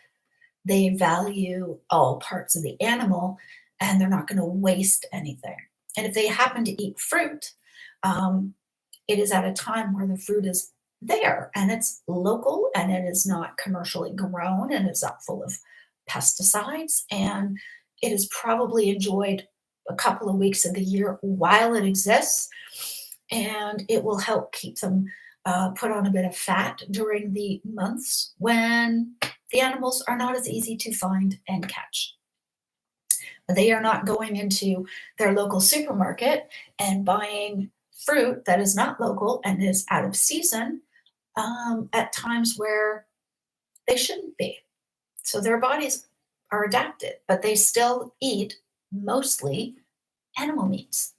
A: they value all parts of the animal and they're not going to waste anything. And if they happen to eat fruit, um, it is at a time where the fruit is there and it's local and it is not commercially grown and it's not full of pesticides, and it is probably enjoyed a couple of weeks of the year while it exists, and it will help keep them put on a bit of fat during the months when the animals are not as easy to find and catch. They are not going into their local supermarket and buying fruit that is not local and is out of season at times where they shouldn't be. So their bodies are adapted, but they still eat mostly animal meats.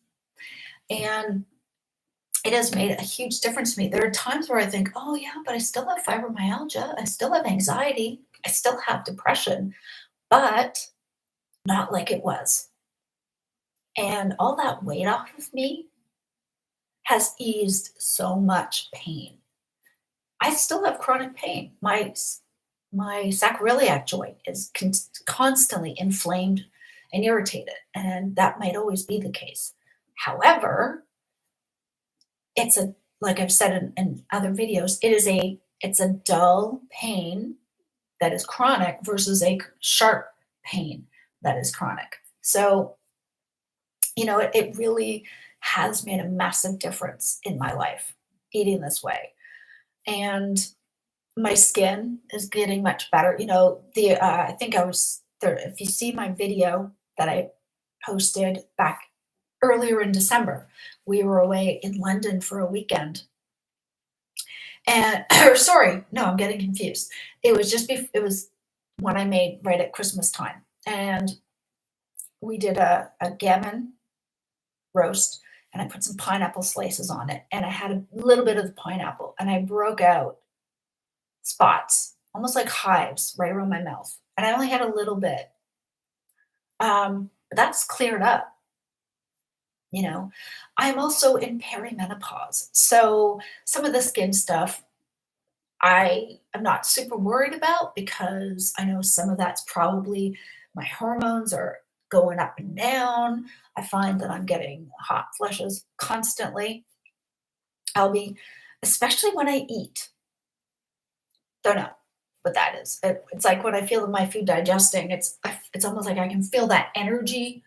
A: And it has made a huge difference to me. There are times where I think, oh, yeah, but I still have fibromyalgia. I still have anxiety. I still have depression, but not like it was. And all that weight off of me has eased so much pain. I still have chronic pain. My sacroiliac joint is constantly inflamed and irritated. And that might always be the case. However, it's a like I've said in other videos, it's a dull pain that is chronic versus a sharp pain that is chronic. So, it really has made a massive difference in my life eating this way. And my skin is getting much better. I think I was there. If you see my video that I posted back earlier in December, we were away in London for a weekend. And, or sorry, no, I'm getting confused. It was one I made right at Christmas time. And we did a gammon roast and I put some pineapple slices on it. And I had a little bit of the pineapple and I broke out spots, almost like hives right around my mouth. And I only had a little bit. But that's cleared up, you know. I'm also in perimenopause. So some of the skin stuff I am not super worried about because I know some of that's probably my hormones are going up and down. I find that I'm getting hot flushes constantly. I'll be, especially when I eat. Don't know what that is. It's like when I feel my food digesting, it's almost like I can feel that energy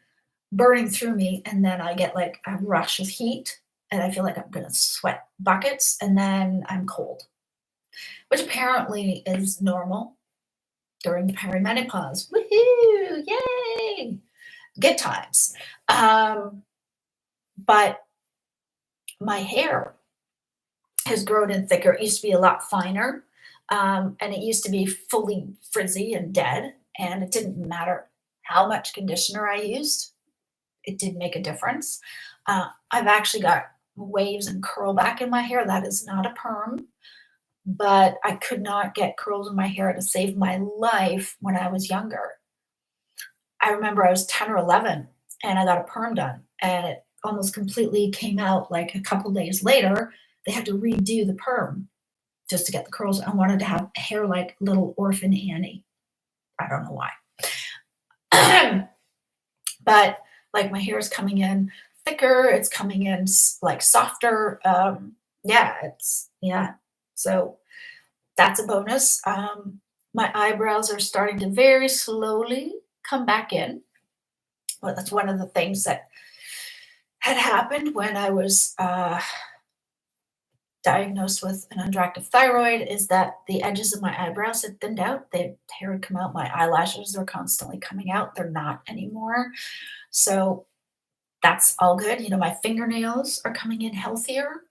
A: burning through me, and then I get like a rush of heat, and I feel like I'm gonna sweat buckets, and then I'm cold, which apparently is normal during perimenopause. Woohoo! Yay! Good times. But my hair has grown in thicker. It used to be a lot finer, and it used to be fully frizzy and dead, and it didn't matter how much conditioner I used. It did make a difference. I've actually got waves and curl back in my hair. That is not a perm, but I could not get curls in my hair to save my life when I was younger. I remember I was 10 or 11 and I got a perm done and it almost completely came out like a couple days later. They had to redo the perm just to get the curls. I wanted to have hair like little orphan Annie. I don't know why. But like my hair is coming in thicker, it's coming in like softer. Yeah. So that's a bonus. My eyebrows are starting to very slowly come back in. Well, that's one of the things that had happened when I was diagnosed with an underactive thyroid is that the edges of my eyebrows had thinned out. The hair had come out. My eyelashes are constantly coming out. They're not anymore. So that's all good. My fingernails are coming in healthier.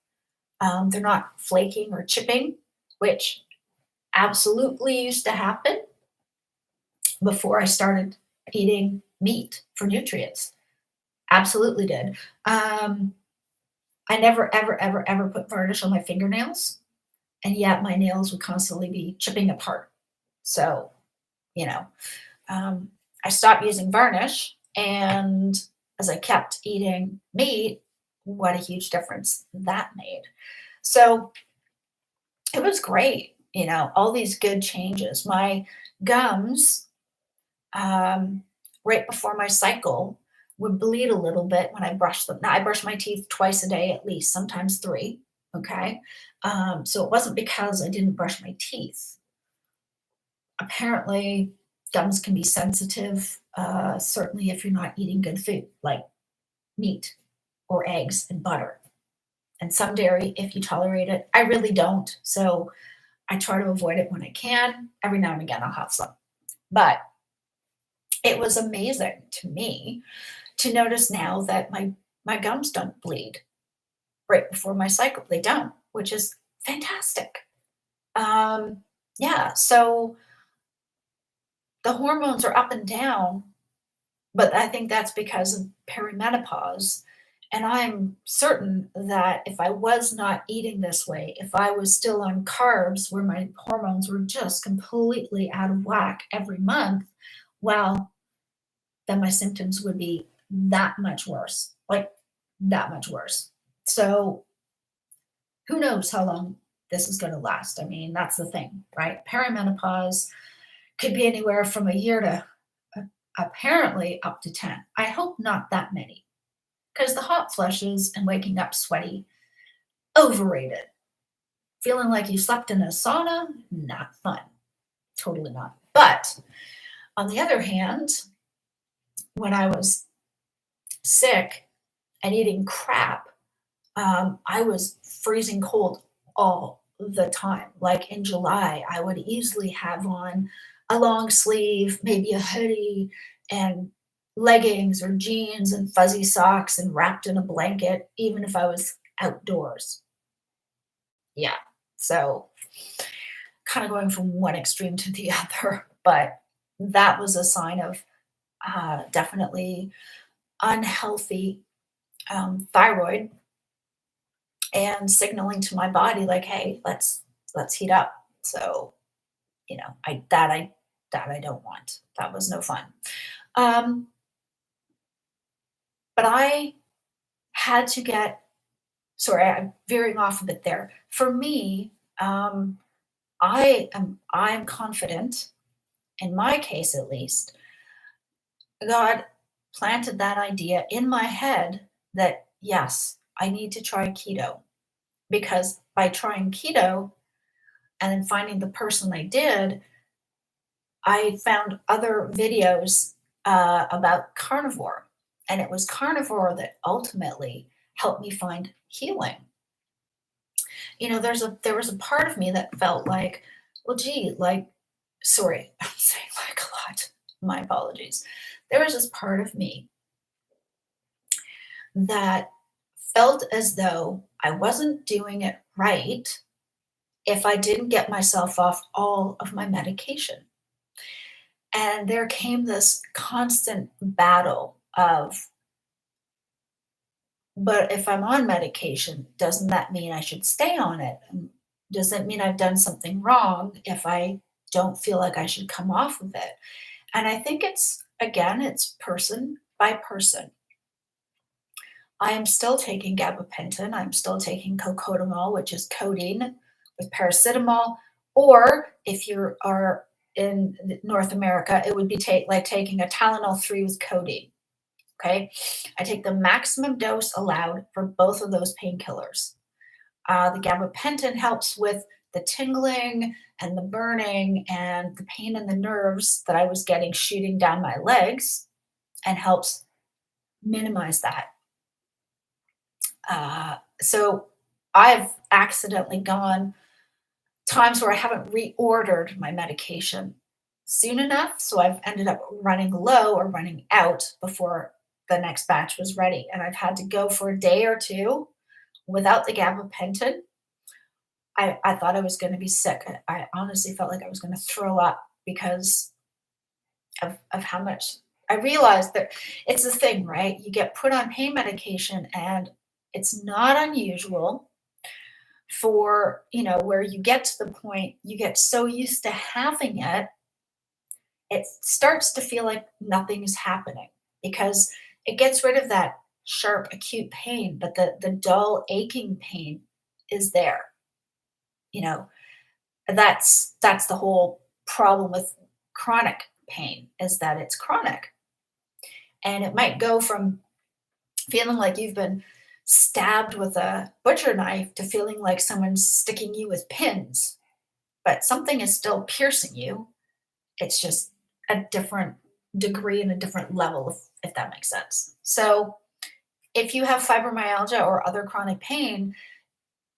A: They're not flaking or chipping, which absolutely used to happen before I started eating meat for nutrients. Absolutely did. I never, ever, ever, ever put varnish on my fingernails, and yet my nails would constantly be chipping apart. So, you know, I stopped using varnish, and as I kept eating meat, what a huge difference that made. So it was great, all these good changes. My gums, right before my cycle, would bleed a little bit when I brush them. Now I brush my teeth twice a day at least, sometimes three. Okay. So it wasn't because I didn't brush my teeth. Apparently, gums can be sensitive, certainly if you're not eating good food like meat or eggs and butter. And some dairy, if you tolerate it. I really don't. So I try to avoid it when I can. Every now and again, I'll have some. But it was amazing to me to notice now that my gums don't bleed right before my cycle. They don't, which is fantastic. Yeah, so the hormones are up and down, but I think that's because of perimenopause. And I'm certain that if I was not eating this way, if I was still on carbs where my hormones were just completely out of whack every month, well, then my symptoms would be that much worse, like that much worse. So who knows how long this is going to last? I mean, that's the thing, right? Perimenopause could be anywhere from a year to apparently up to 10. I hope not that many, because the hot flushes and waking up sweaty, overrated. Feeling like you slept in a sauna, not fun. Totally not. But on the other hand, when I was sick and eating crap, I was freezing cold all the time. Like in July, I would easily have on a long sleeve, maybe a hoodie, and leggings or jeans and fuzzy socks and wrapped in a blanket, even if I was outdoors. Yeah. So kind of going from one extreme to the other. But that was a sign of definitely unhealthy thyroid and signaling to my body like, hey, let's heat up. So I don't want. That was no fun. Um, but I had to get. Sorry, I'm veering off a bit there. For me, I'm confident, in my case at least, God planted that idea in my head that yes, I need to try keto, because by trying keto and then finding the person I did, I found other videos about carnivore, and it was carnivore that ultimately helped me find healing. There was a part of me that felt like, well, gee, like, sorry, I'm saying like a lot. My apologies. There was this part of me that felt as though I wasn't doing it right if I didn't get myself off all of my medication. And there came this constant battle of, but if I'm on medication, doesn't that mean I should stay on it? Does it mean I've done something wrong if I don't feel like I should come off of it? And I think it's person by person. I am still taking gabapentin. I'm still taking cocodamol, which is codeine with paracetamol. Or if you are in North America, it would be like taking a Tylenol 3 with codeine. Okay. I take the maximum dose allowed for both of those painkillers. The gabapentin helps with the tingling and the burning and the pain in the nerves that I was getting shooting down my legs, and helps minimize that. So I've accidentally gone times where I haven't reordered my medication soon enough. So I've ended up running low or running out before the next batch was ready. And I've had to go for a day or two without the gabapentin. I thought I was going to be sick. I honestly felt like I was going to throw up because of how much I realized that it's the thing, right? You get put on pain medication, and it's not unusual for, where you get to the point you get so used to having it, it starts to feel like nothing is happening, because it gets rid of that sharp acute pain, but the dull aching pain is there. You know, that's the whole problem with chronic pain, is that it's chronic. And it might go from feeling like you've been stabbed with a butcher knife to feeling like someone's sticking you with pins, but something is still piercing you. It's just a different degree and a different level, if that makes sense. So if you have fibromyalgia or other chronic pain,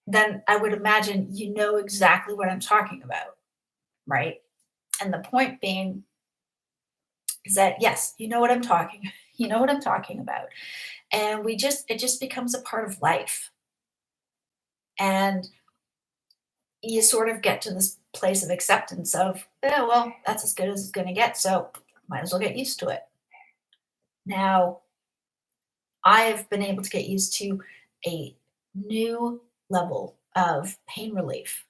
A: then I would imagine you know exactly what I'm talking about, right? And the point being is that yes, you know what I'm talking, you know what I'm talking about. And it just becomes a part of life. And you sort of get to this place of acceptance of, yeah, well, that's as good as it's going to get. So might as well get used to it. Now, I've been able to get used to a new level of pain relief,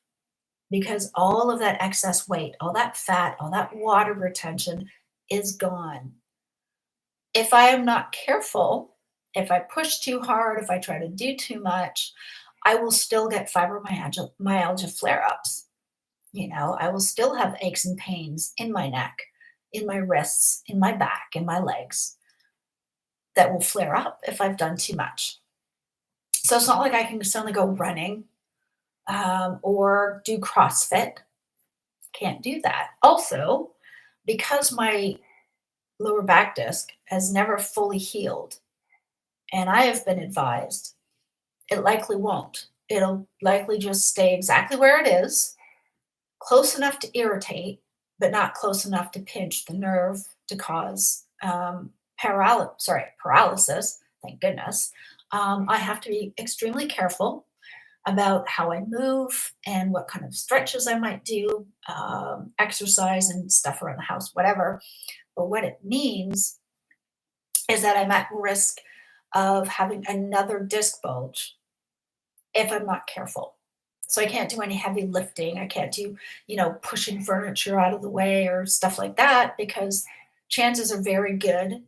A: because all of that excess weight, all that fat, all that water retention is gone. If I am not careful, if I push too hard, if I try to do too much, I will still get fibromyalgia flare ups. I will still have aches and pains in my neck in my wrists, in my back, in my legs that will flare up if I've done too much. So it's not like I can suddenly go running or do CrossFit. Can't do that. Also, because my lower back disc has never fully healed, and I have been advised it likely won't. It'll likely just stay exactly where it is, close enough to irritate, but not close enough to pinch the nerve to cause paralysis. Thank goodness. I have to be extremely careful about how I move and what kind of stretches I might do, exercise and stuff around the house, whatever. But what it means is that I'm at risk of having another disc bulge if I'm not careful. So I can't do any heavy lifting. I can't do, pushing furniture out of the way or stuff like that because chances are very good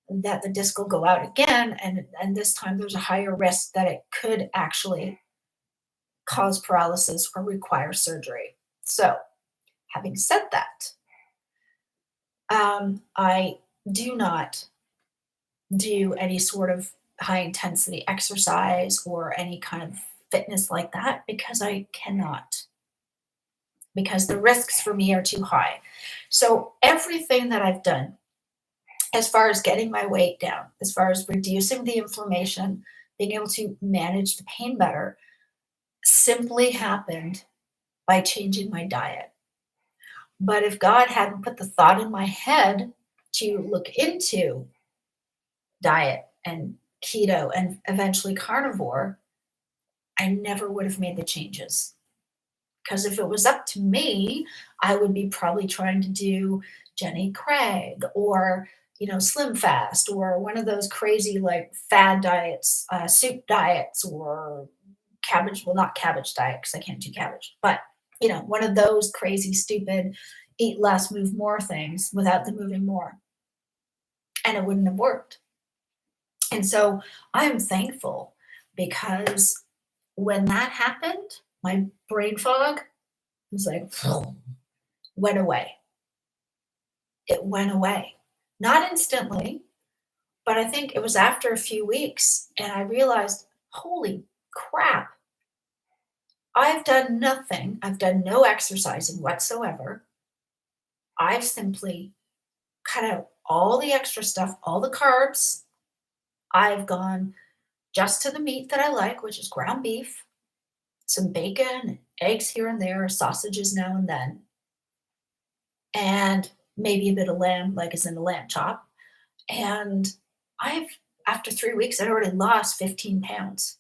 A: that the disc will go out again. And this time there's a higher risk that it could actually cause paralysis or require surgery. So, having said that, I do not do any sort of high intensity exercise or any kind of fitness like that because I cannot, because the risks for me are too high. So, everything that I've done as far as getting my weight down, as far as reducing the inflammation, being able to manage the pain better, simply happened by changing my diet. But if God hadn't put the thought in my head to look into diet and keto and eventually carnivore, I never would have made the changes. Because if it was up to me, I would be probably trying to do Jenny Craig or, Slim Fast or one of those crazy like fad diets, soup diets or cabbage, well, not cabbage diet because I can't do cabbage, but one of those crazy, stupid, eat less, move more things without the moving more. And it wouldn't have worked. And so I'm thankful because when that happened, my brain fog was like, went away. It went away. Not instantly, but I think it was after a few weeks. And I realized, holy crap, I've done nothing. I've done no exercising whatsoever. I've simply cut out all the extra stuff, all the carbs. I've gone just to the meat that I like, which is ground beef, some bacon, eggs here and there, sausages now and then, and maybe a bit of lamb, like it's in the lamb chop. And I've, after 3 weeks, I'd already lost 15 pounds.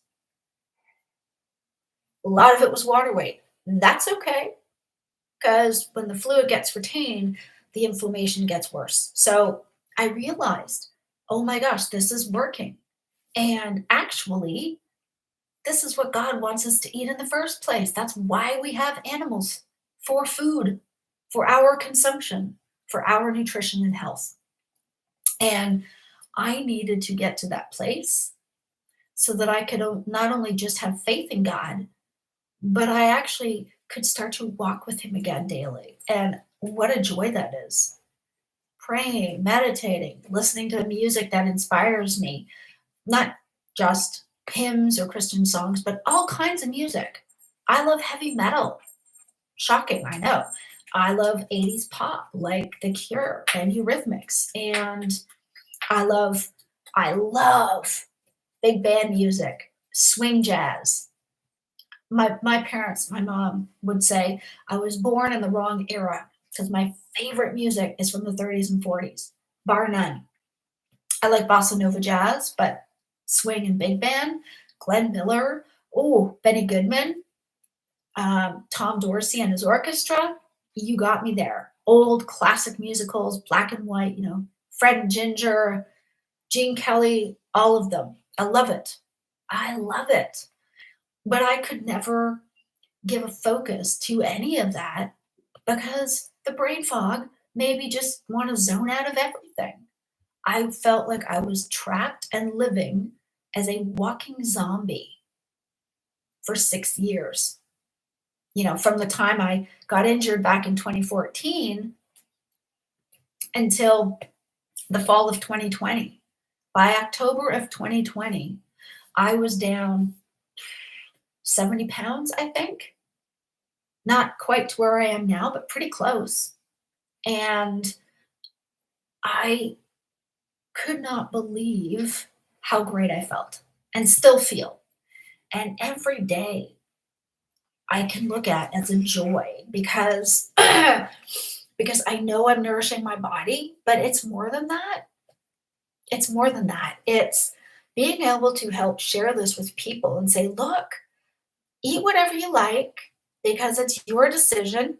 A: A lot of it was water weight. And that's okay because when the fluid gets retained, the inflammation gets worse. So I realized, oh my gosh, this is working. And actually, this is what God wants us to eat in the first place. That's why we have animals for food, for our consumption, for our nutrition and health. And I needed to get to that place so that I could not only just have faith in God, but I actually could start to walk with Him again daily. And what a joy that is. Praying, meditating, listening to music that inspires me, not just hymns or Christian songs, but all kinds of music. I love heavy metal. Shocking, I know. I love 80s pop like The Cure and Eurythmics. And I love big band music, swing jazz. My parents, my mom would say I was born in the wrong era because my favorite music is from the 30s and 40s, bar none. I like bossa nova jazz, but swing and big band, Glenn Miller, oh, Benny Goodman, Tom Dorsey and his orchestra, you got me there. Old classic musicals, black and white, Fred and Ginger, Gene Kelly, all of them. I love it. I love it. But I could never give a focus to any of that because the brain fog made me just want to zone out of everything. I felt like I was trapped and living as a walking zombie for 6 years. From the time I got injured back in 2014 until the fall of 2020. By October of 2020, I was down 70 pounds, I think. Not quite to where I am now, but pretty close. And I could not believe how great I felt and still feel. And every day I can look at as a joy because because I know I'm nourishing my body, but it's more than that. It's more than that. It's being able to help share this with people and say, look, eat whatever you like because it's your decision.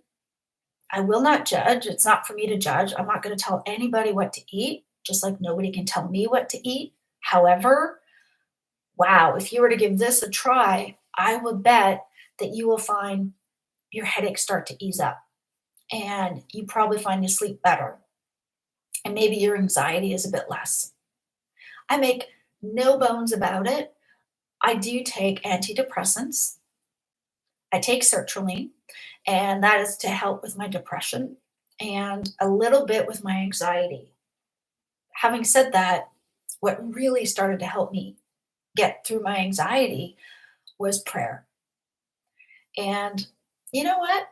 A: I will not judge. It's not for me to judge. I'm not going to tell anybody what to eat, just like nobody can tell me what to eat. However, wow, if you were to give this a try, I would bet that you will find your headaches start to ease up and you probably find you sleep better. And maybe your anxiety is a bit less. I make no bones about it. I do take antidepressants. I take sertraline, and that is to help with my depression and a little bit with my anxiety. Having said that, what really started to help me get through my anxiety was prayer. And you know what?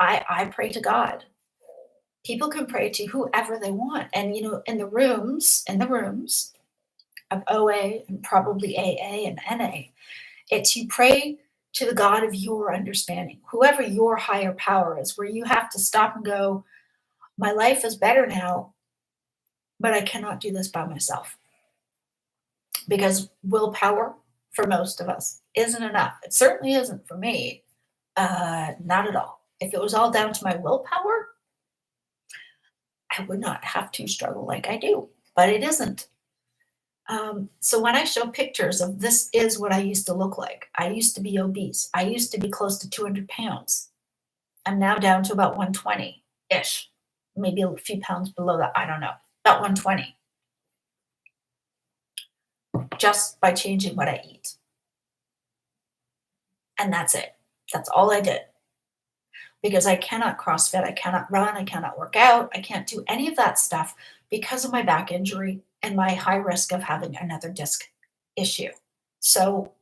A: I pray to God. People can pray to whoever they want. And in the rooms of OA and probably AA and NA, it's you pray to the God of your understanding, whoever your higher power is, where you have to stop and go, my life is better now, but I cannot do this by myself. Because willpower, for most of us, isn't enough. It certainly isn't for me. Not at all. If it was all down to my willpower, I would not have to struggle like I do, but it isn't. So when I show pictures of this is what I used to look like, I used to be obese. I used to be close to 200 pounds. I'm now down to about 120 ish, maybe a few pounds below that. I don't know, about 120, just by changing what I eat. And that's it. That's all I did. Because I cannot CrossFit, I cannot run, I cannot work out, I can't do any of that stuff because of my back injury and my high risk of having another disc issue. So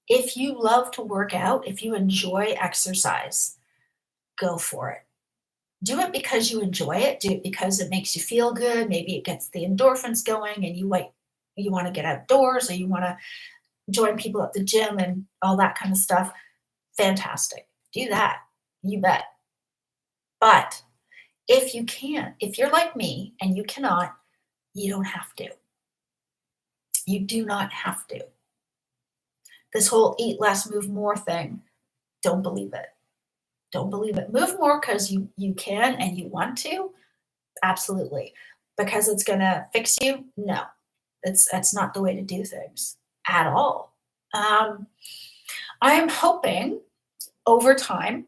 A: if you love to work out, if you enjoy exercise, go for it. Do it because you enjoy it. Do it because it makes you feel good. Maybe it gets the endorphins going and you want to get outdoors or you want to join people at the gym and all that kind of stuff. Fantastic. Do that. You bet. But if you can't, if you're like me and you cannot, you don't have to. You do not have to. This whole eat less, move more thing, don't believe it. Don't believe it. Move more because you can and you want to. Absolutely. Because it's going to fix you? No. That's not the way to do things at all. I am hoping over time,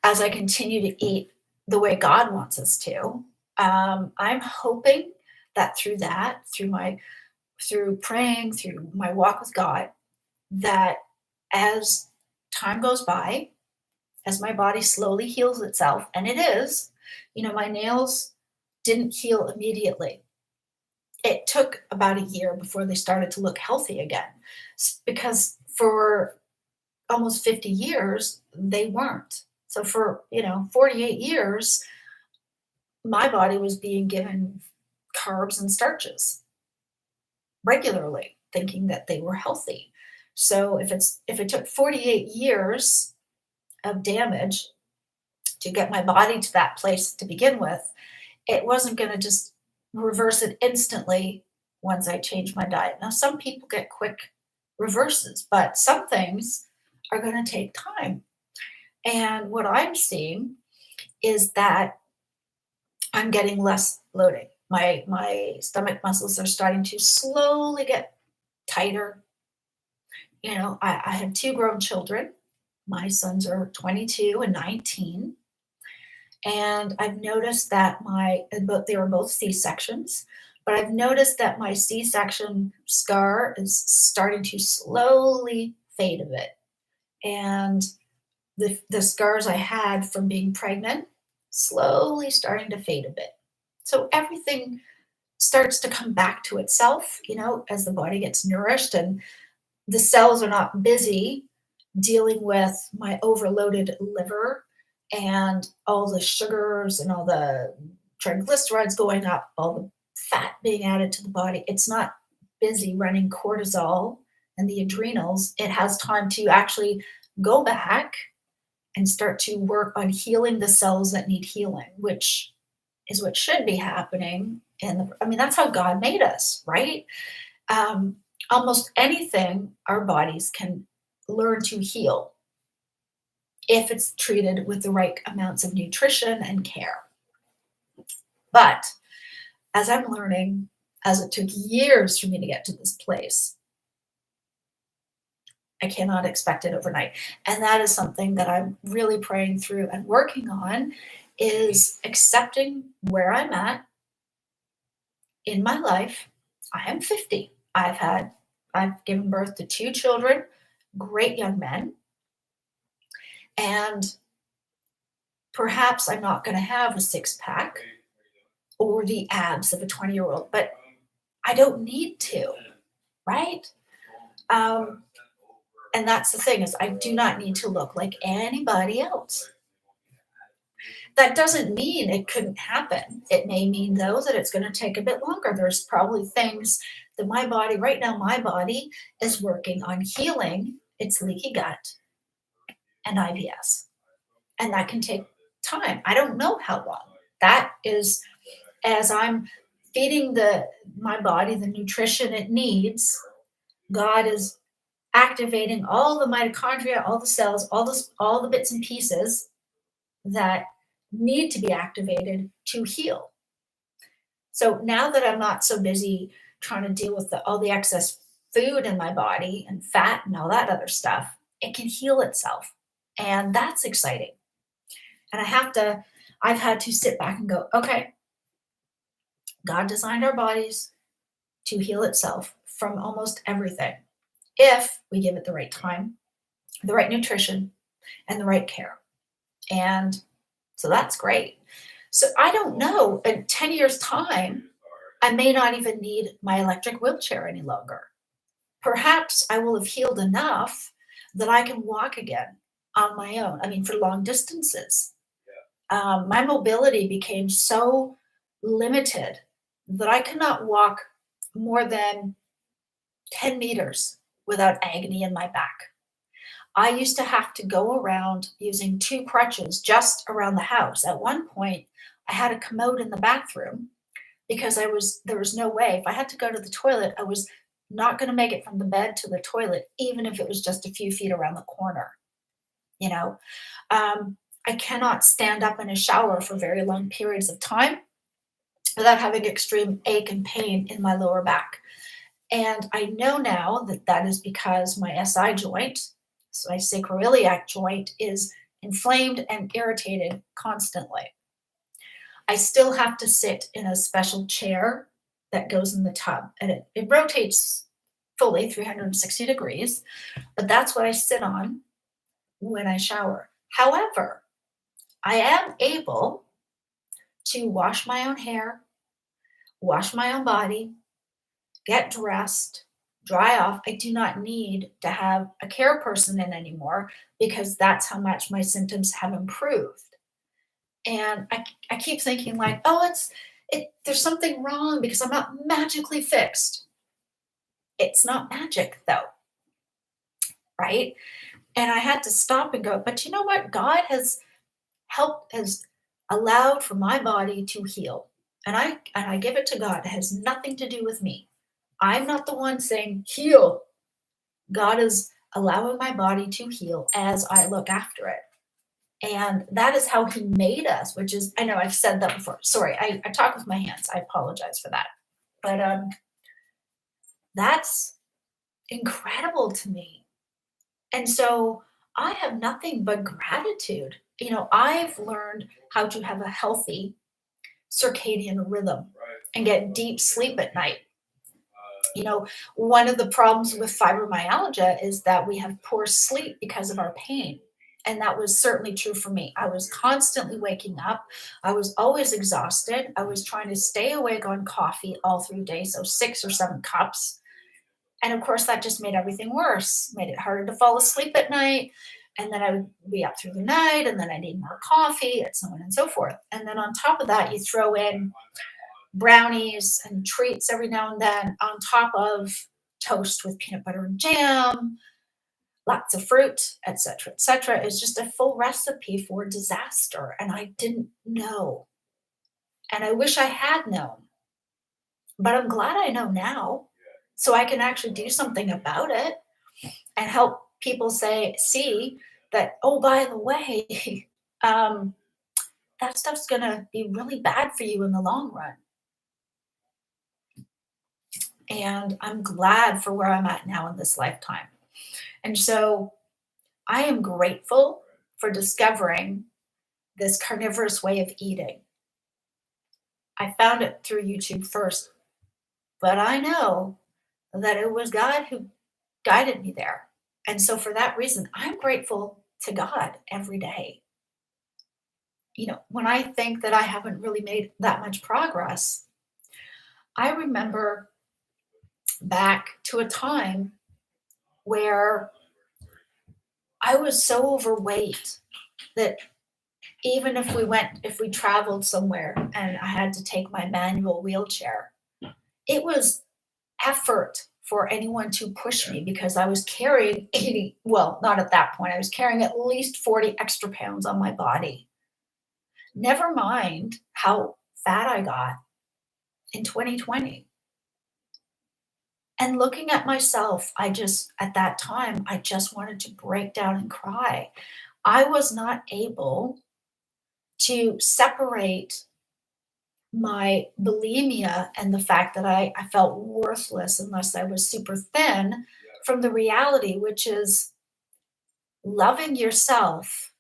A: as I continue to eat the way God wants us to, I'm hoping that through praying, through my walk with God, that as time goes by, as my body slowly heals itself, and it is, my nails didn't heal immediately. It took about a year before they started to look healthy again, because for almost 50 years, they weren't. So for, 48 years, my body was being given carbs and starches regularly, thinking that they were healthy. So if it took 48 years of damage to get my body to that place to begin with, it wasn't going to just reverse it instantly once I changed my diet. Now, some people get quick reverses, but some things are going to take time. And what I'm seeing is that I'm getting less bloating. My stomach muscles are starting to slowly get tighter. I have two grown children. My sons are 22 and 19. And I've noticed that they were both C-sections, but I've noticed that my C-section scar is starting to slowly fade a bit. And the scars I had from being pregnant slowly starting to fade a bit. So everything starts to come back to itself, as the body gets nourished and the cells are not busy dealing with my overloaded liver and all the sugars and all the triglycerides going up, all the fat being added to the body. It's not busy running cortisol and the adrenals. It has time to actually go back and start to work on healing the cells that need healing, which is what should be happening. That's how God made us, right? Um, Almost anything our bodies can learn to heal if it's treated with the right amounts of nutrition and care. But as I'm learning, as it took years for me to get to this place, I cannot expect it overnight. And that is something that I'm really praying through and working on is accepting where I'm at in my life. I am 50. I've given birth to two children, great young men, and perhaps I'm not going to have a six pack or the abs of a 20-year-old, but I don't need to, right? Um, and that's the thing is I do not need to look like anybody else. That doesn't mean it couldn't happen. It may mean, though, that it's going to take a bit longer. There's probably things that my body, right now, my body is working on healing its leaky gut and IBS. And that can take time. I don't know how long. That is as I'm feeding my body the nutrition it needs, God is activating all the mitochondria, all the cells, all the bits and pieces that need to be activated to heal. So now that I'm not so busy trying to deal with all the excess food in my body and fat and all that other stuff, it can heal itself. And that's exciting. And I've had to sit back and go, okay, God designed our bodies to heal itself from almost everything if we give it the right time, the right nutrition, and the right care. And so that's great. So I don't know, in 10 years' time, I may not even need my electric wheelchair any longer. Perhaps I will have healed enough that I can walk again on my own. For long distances. My mobility became so limited that I could not walk more than 10 meters without agony in my back. I used to have to go around using two crutches just around the house. At one point, I had a commode in the bathroom because there was no way. If I had to go to the toilet, I was not going to make it from the bed to the toilet, even if it was just a few feet around the corner. You know, I cannot stand up in a shower for very long periods of time without having extreme ache and pain in my lower back. And I know now that that is because my SI joint, so my sacroiliac joint, is inflamed and irritated constantly. I still have to sit in a special chair that goes in the tub, and it rotates fully 360 degrees, but that's what I sit on when I shower. However, I am able to wash my own hair, wash my own body, get dressed, dry off. I do not need to have a care person in anymore because that's how much my symptoms have improved. And I keep thinking like, oh, there's something wrong because I'm not magically fixed. It's not magic though, right? And I had to stop and go, but you know what? God has allowed for my body to heal. And I give it to God. It has nothing to do with me. I'm not the one saying heal. God is allowing my body to heal as I look after it. And that is how he made us, which is, I know I've said that before. Sorry, I talk with my hands. I apologize for that. But that's incredible to me. And so I have nothing but gratitude. I've learned how to have a healthy circadian rhythm and get deep sleep at night. One of the problems with fibromyalgia is that we have poor sleep because of our pain. And that was certainly true for me. I was constantly waking up. I was always exhausted. I was trying to stay awake on coffee all through the day, so 6 or 7 cups. And of course, that just made everything worse, made it harder to fall asleep at night. And then I would be up through the night, and then I need more coffee, and so on and so forth. And then on top of that, you throw in brownies and treats every now and then on top of toast with peanut butter and jam, lots of fruit, etc., etc. Is just a full recipe for disaster. And I didn't know. And I wish I had known, but I'm glad I know now so I can actually do something about it and help people see that, oh, by the way, um, that stuff's going to be really bad for you in the long run. And I'm glad for where I'm at now in this lifetime. And so I am grateful for discovering this carnivorous way of eating. I found it through YouTube first, but I know that it was God who guided me there. And so for that reason, I'm grateful to God every day. When I think that I haven't really made that much progress, I remember back to a time where I was so overweight that even if we traveled somewhere and I had to take my manual wheelchair, it was effort for anyone to push me because I was carrying 80, well, not at that point, I was carrying at least 40 extra pounds on my body. Never mind how fat I got in 2020. And looking at myself, at that time, I just wanted to break down and cry. I was not able to separate my bulimia and the fact that I felt worthless unless I was super thin from the reality, which is loving yourself,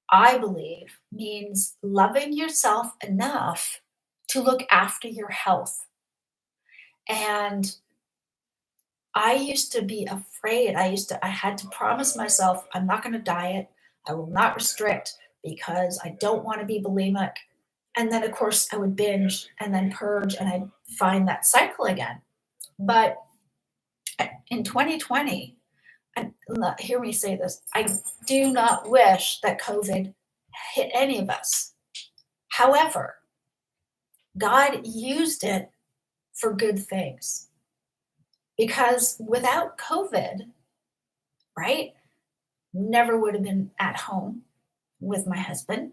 A: I believe, means loving yourself enough to look after your health. And I used to be afraid. I had to promise myself, I'm not going to diet. I will not restrict because I don't want to be bulimic. And then, of course, I would binge and then purge and I'd find that cycle again. But in 2020, hear me say this, I do not wish that COVID hit any of us. However, God used it for good things because without COVID, right, never would have been at home with my husband.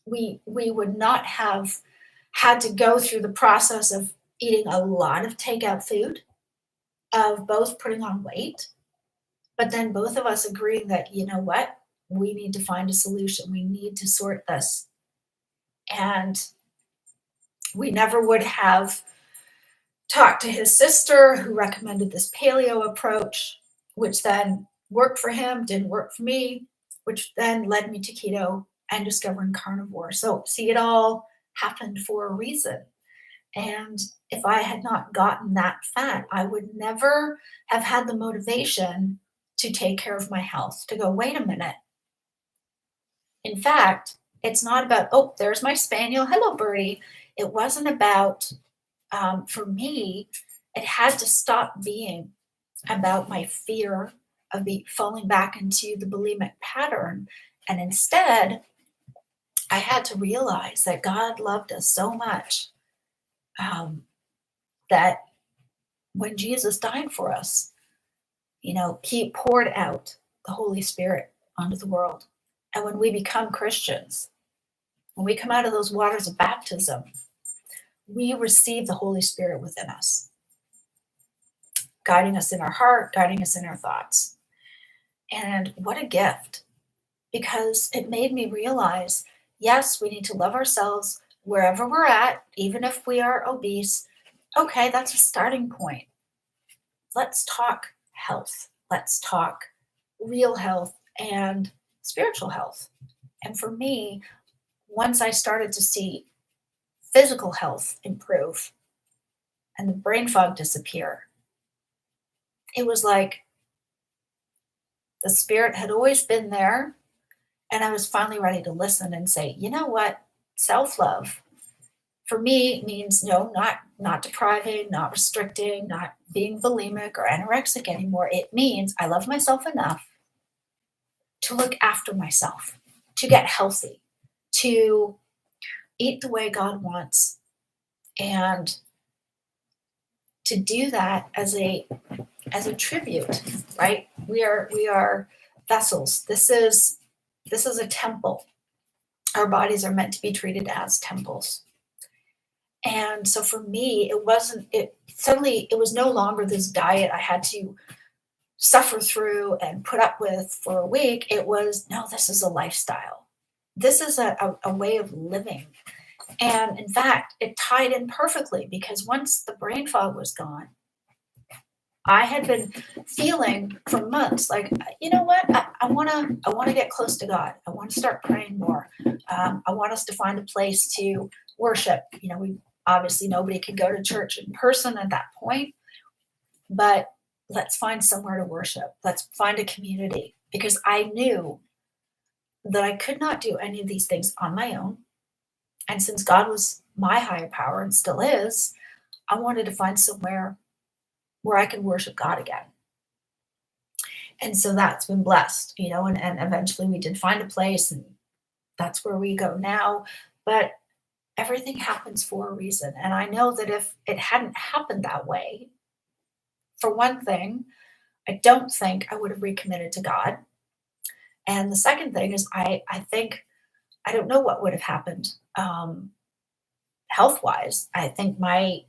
A: We would not have had to go through the process of eating a lot of takeout food, of both putting on weight, but then both of us agreeing that, you know what, we need to find a solution. We need to sort this. And we never would have talked to his sister who recommended this paleo approach, which then worked for him, didn't work for me, which then led me to keto and discovering carnivore. So, see, it all happened for a reason. And if I had not gotten that fat, I would never have had the motivation to take care of my health, to go, wait a minute. In fact, it's not about, oh, there's my spaniel. Hello, birdie. It wasn't about, for me, it had to stop being about my fear of falling back into the bulimic pattern. And instead, I had to realize that God loved us so much that when Jesus died for us, he poured out the Holy Spirit onto the world. And when we become Christians, when we come out of those waters of baptism, we receive the Holy Spirit within us, guiding us in our heart, guiding us in our thoughts. And what a gift, because it made me realize, yes, we need to love ourselves wherever we're at, even if we are obese. Okay, that's a starting point. Let's talk health. Let's talk real health and spiritual health. And for me, once I started to see physical health improve and the brain fog disappear, it was like the spirit had always been there. And I was finally ready to listen and say, you know what? Self-love for me means no, not depriving, not restricting, not being bulimic or anorexic anymore. It means I love myself enough to look after myself, to get healthy, to eat the way God wants, and to do that as a tribute, right? We are vessels. This is a temple. Our bodies are meant to be treated as temples. And so for me, it wasn't it suddenly it was no longer this diet I had to suffer through and put up with for a week. It was, no, this is a lifestyle. This is a way of living. And in fact, it tied in perfectly because once the brain fog was gone, I had been feeling for months like, you know what? I wanna get close to God. I want to start praying more. I want us to find a place to worship. We obviously nobody can go to church in person at that point, but let's find somewhere to worship. Let's find a community because I knew that I could not do any of these things on my own. And since God was my higher power and still is, I wanted to find somewhere where I could worship God again. And so that's been blessed, and eventually we did find a place and that's where we go now. But everything happens for a reason. And I know that if it hadn't happened that way, for one thing, I don't think I would have recommitted to God. And the second thing is I think I don't know what would have happened health wise. I think my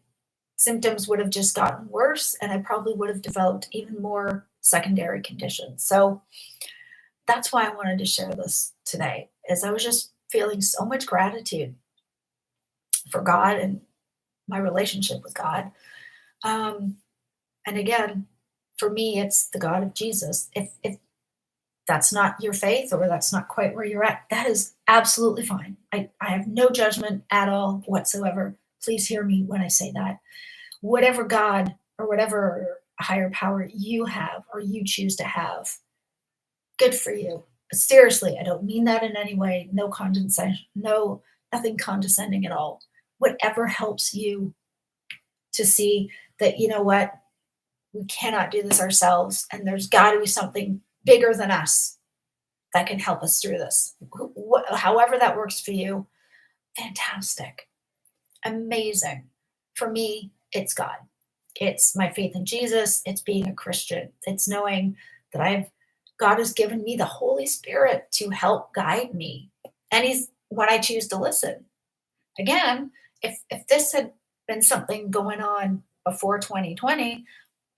A: symptoms would have just gotten worse and I probably would have developed even more secondary conditions. So that's why I wanted to share this today, is I was just feeling so much gratitude for God and my relationship with God. Um, and again, for me, it's the God of Jesus. If that's not your faith or that's not quite where you're at, that is absolutely fine. I have no judgment at all whatsoever. Please hear me when I say that. Whatever God or whatever higher power you have or you choose to have, good for you. Seriously, I don't mean that in any way. No condescension, no, nothing condescending at all. Whatever helps you to see that, you know what, we cannot do this ourselves, and there's got to be something bigger than us that can help us through this. However that works for you, fantastic, amazing. For me, it's God. It's my faith in Jesus. It's being a Christian. It's knowing that God has given me the Holy Spirit to help guide me. And He's when I choose to listen. Again, if this had been something going on before 2020,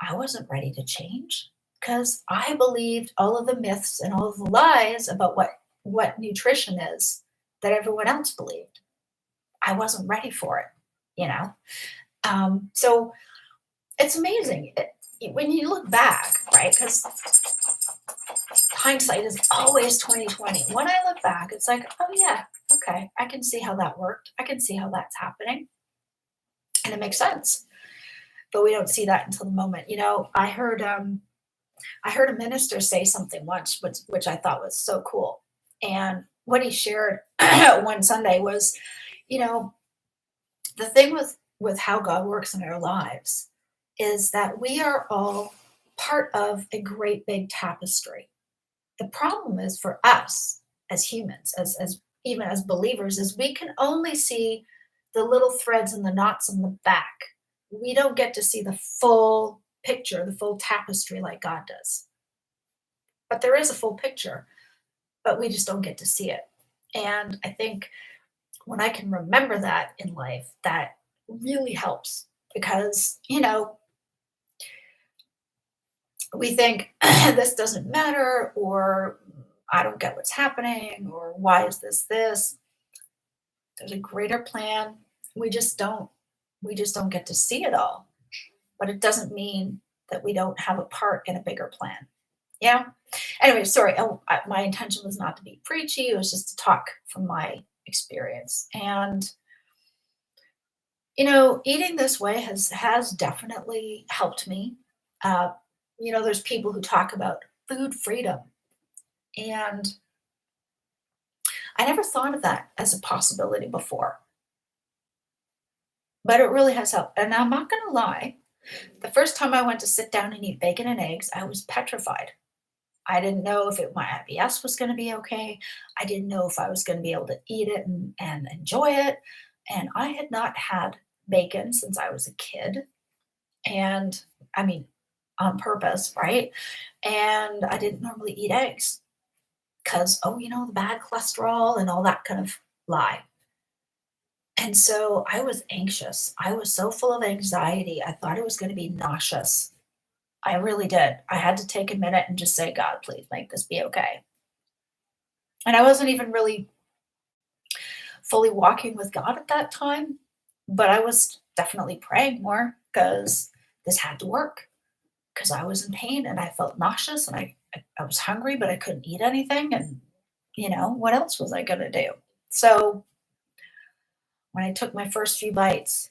A: I wasn't ready to change because I believed all of the myths and all of the lies about what nutrition is that everyone else believed. I wasn't ready for it, you know. So it's amazing when you look back, right? Because hindsight is always 2020. When I look back, it's like, oh yeah, okay, I can see how that worked. I can see how that's happening, and it makes sense. But we don't see that until the moment. I heard a minister say something once, which I thought was so cool. And what he shared one Sunday was, you know, the thing with how God works in our lives is that we are all part of a great big tapestry. The problem is for us as humans, as even as believers, is we can only see the little threads and the knots in the back. We don't get to see the full picture, the full tapestry like God does. But there is a full picture, but we just don't get to see it. And I think when I can remember that in life, that really helps because, we think this doesn't matter, or I don't get what's happening, or why is this? There's a greater plan. We just don't get to see it all. But it doesn't mean that we don't have a part in a bigger plan. Yeah. Anyway, sorry. My intention was not to be preachy. It was just to talk from my experience. And eating this way has definitely helped me. Uh, there's people who talk about food freedom, and I never thought of that as a possibility before, but it really has helped. And I'm not going to lie, the first time I went to sit down and eat bacon and eggs, I was petrified. I didn't know if my IBS was going to be okay. I didn't know if I was going to be able to eat it and enjoy it. And I had not had bacon since I was a kid. And I mean, on purpose, right? And I didn't normally eat eggs because, oh, the bad cholesterol and all that kind of lie. And so I was anxious. I was so full of anxiety. I thought it was going to be nauseous. I really did. I had to take a minute and just say, God, please make this be okay. And I wasn't even really fully walking with God at that time, but I was definitely praying more because this had to work because I was in pain and I felt nauseous and I was hungry, but I couldn't eat anything. And, what else was I going to do? So when I took my first few bites,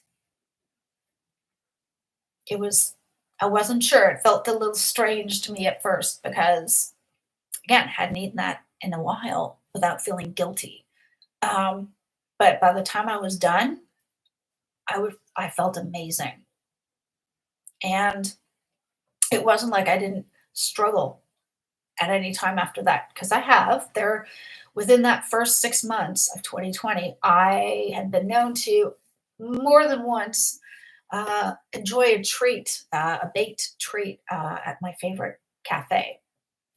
A: it was, I wasn't sure. It felt a little strange to me at first because, again, hadn't eaten that in a while without feeling guilty. Um, but by the time I was done, I felt amazing. And it wasn't like I didn't struggle at any time after that because I have. There, within that first 6 months of 2020, I had been known to more than once enjoy a treat, a baked treat at my favorite cafe.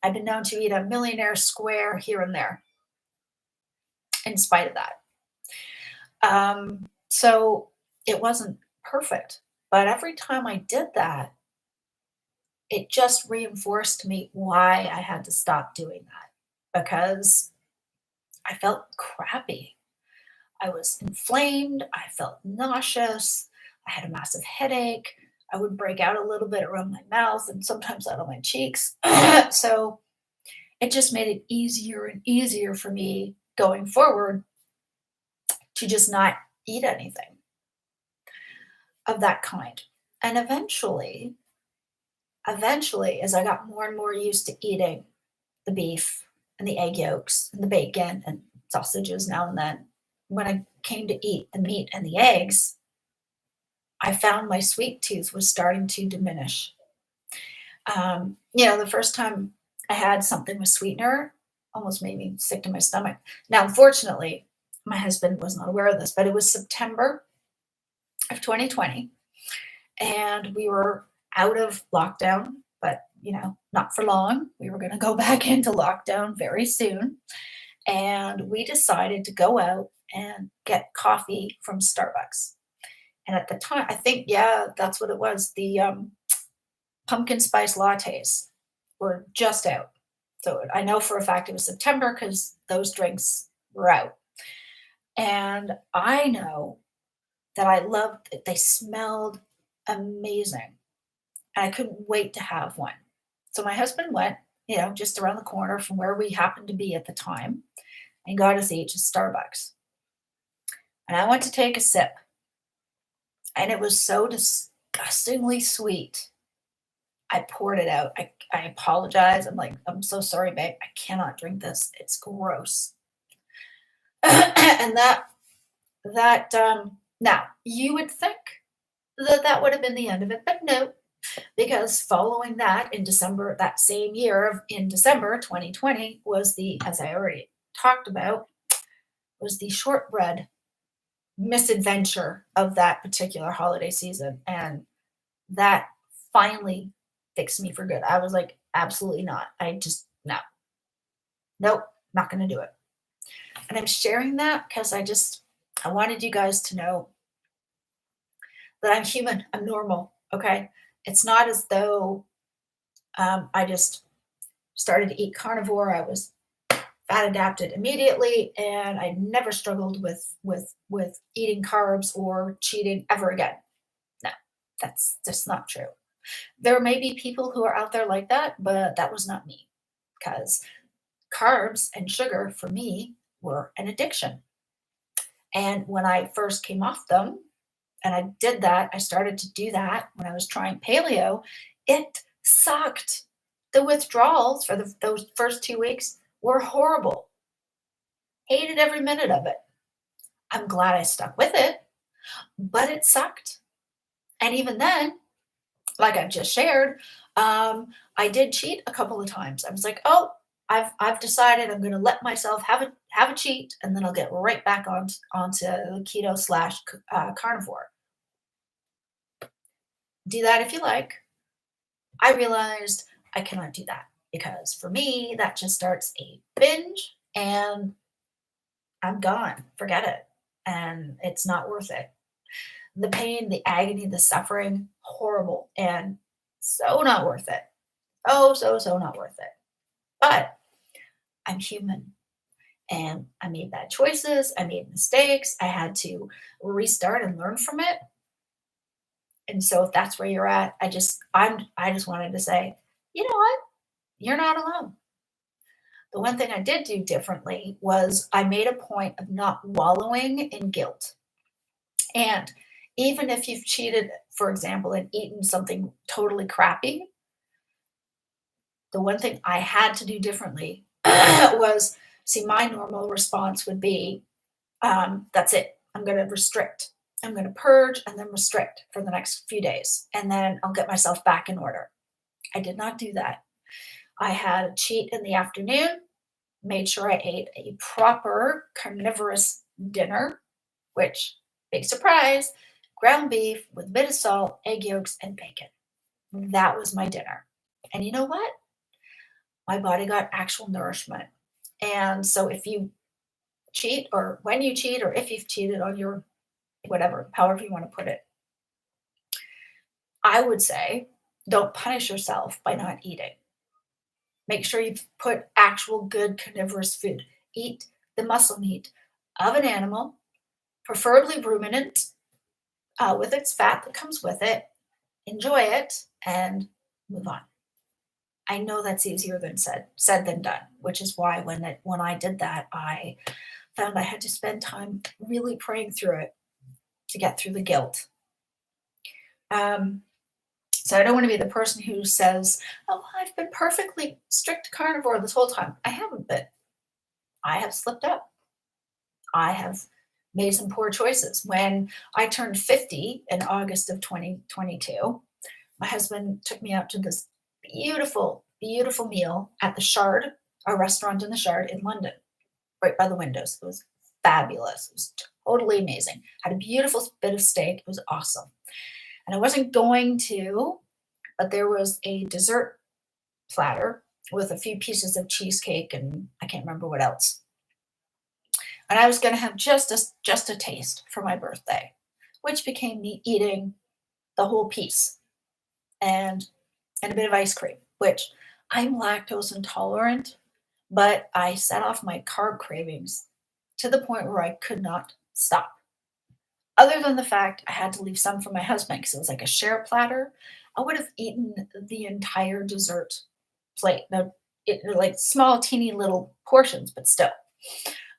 A: I've been known to eat a millionaire square here and there in spite of that. So it wasn't perfect, but every time I did that, it just reinforced me why I had to stop doing that because I felt crappy. I was inflamed. I felt nauseous. I had a massive headache. I would break out a little bit around my mouth and sometimes out on my cheeks. So it just made it easier and easier for me going forward to just not eat anything of that kind. And eventually, as I got more and more used to eating the beef and the egg yolks and the bacon and sausages now and then, when I came to eat the meat and the eggs, I found my sweet tooth was starting to diminish. The first time I had something with sweetener almost made me sick to my stomach. Now, unfortunately, my husband was not aware of this, but it was September of 2020, and we were out of lockdown, but not for long. We were going to go back into lockdown very soon. And we decided to go out and get coffee from Starbucks. And at the time, I think, yeah, that's what it was. The pumpkin spice lattes were just out. So I know for a fact it was September because those drinks were out. And I know that I loved it. They smelled amazing. And I couldn't wait to have one. So my husband went, just around the corner from where we happened to be at the time and got us each a Starbucks. And I went to take a sip. And it was so disgustingly sweet. I poured it out. I apologize. I'm like, I'm so sorry, babe. I cannot drink this. It's gross. And now you would think that would have been the end of it, but no, because following that in December, that same year in December 2020 was as I already talked about, was the shortbread misadventure of that particular holiday season. And that finally fixed me for good. I was like, absolutely not. No, nope, not going to do it. And I'm sharing that because I wanted you guys to know that I'm human. I'm normal. Okay. It's not as though I just started to eat carnivore. I was fat adapted immediately, and I never struggled with eating carbs or cheating ever again. No, that's just not true. There may be people who are out there like that, but that was not me because carbs and sugar for me were an addiction. And when I first came off them, and I started to do that when I was trying paleo, it sucked. The withdrawals for those first 2 weeks were horrible. Hated every minute of it. I'm glad I stuck with it, but it sucked. And even then, like I've just shared, I did cheat a couple of times. I was like, "Oh, I've decided I'm gonna let myself have a cheat, and then I'll get right back onto the keto slash carnivore. Do that if you like." I realized I cannot do that because for me, that just starts a binge, and I'm gone. Forget it, and it's not worth it. The pain, the agony, the suffering, horrible, and so not worth it. Oh, so not worth it. But I'm human, and I made bad choices. I made mistakes. I had to restart and learn from it. And so if that's where you're at, I just wanted to say, you know what? You're not alone. The one thing I did do differently was I made a point of not wallowing in guilt. And even if you've cheated, for example, and eaten something totally crappy, the one thing I had to do differently was, see, my normal response would be, that's it. I'm going to restrict. I'm going to purge and then restrict for the next few days. And then I'll get myself back in order. I did not do that. I had a cheat in the afternoon, made sure I ate a proper carnivorous dinner, which, big surprise, ground beef with a bit of salt, egg yolks, and bacon. That was my dinner. And you know what? My body got actual nourishment. And so if you cheat, or when you cheat, or if you've cheated on your whatever, however you want to put it, I would say don't punish yourself by not eating. Make sure you put actual good carnivorous food. Eat the muscle meat of an animal, preferably ruminant, with its fat that comes with it. Enjoy it and move on. I know that's easier than said than done, which is why when I did that, I found I had to spend time really praying through it to get through the guilt. Um, so I don't want to be the person who says, "Oh, I've been perfectly strict carnivore this whole time." I haven't been. I have slipped up. I have made some poor choices. When I turned 50 in August of 2022, my husband took me out to this beautiful, beautiful meal at the Shard, a restaurant in the Shard in London, right by the windows. It was fabulous. It was totally amazing. Had a beautiful bit of steak. It was awesome. And I wasn't going to, but there was a dessert platter with a few pieces of cheesecake and I can't remember what else. And I was going to have just a taste for my birthday, which became me eating the whole piece and a bit of ice cream, which I'm lactose intolerant, but I set off my carb cravings to the point where I could not stop. Other than the fact I had to leave some for my husband because it was like a share platter, I would have eaten the entire dessert plate. Now, like small, teeny little portions, but still.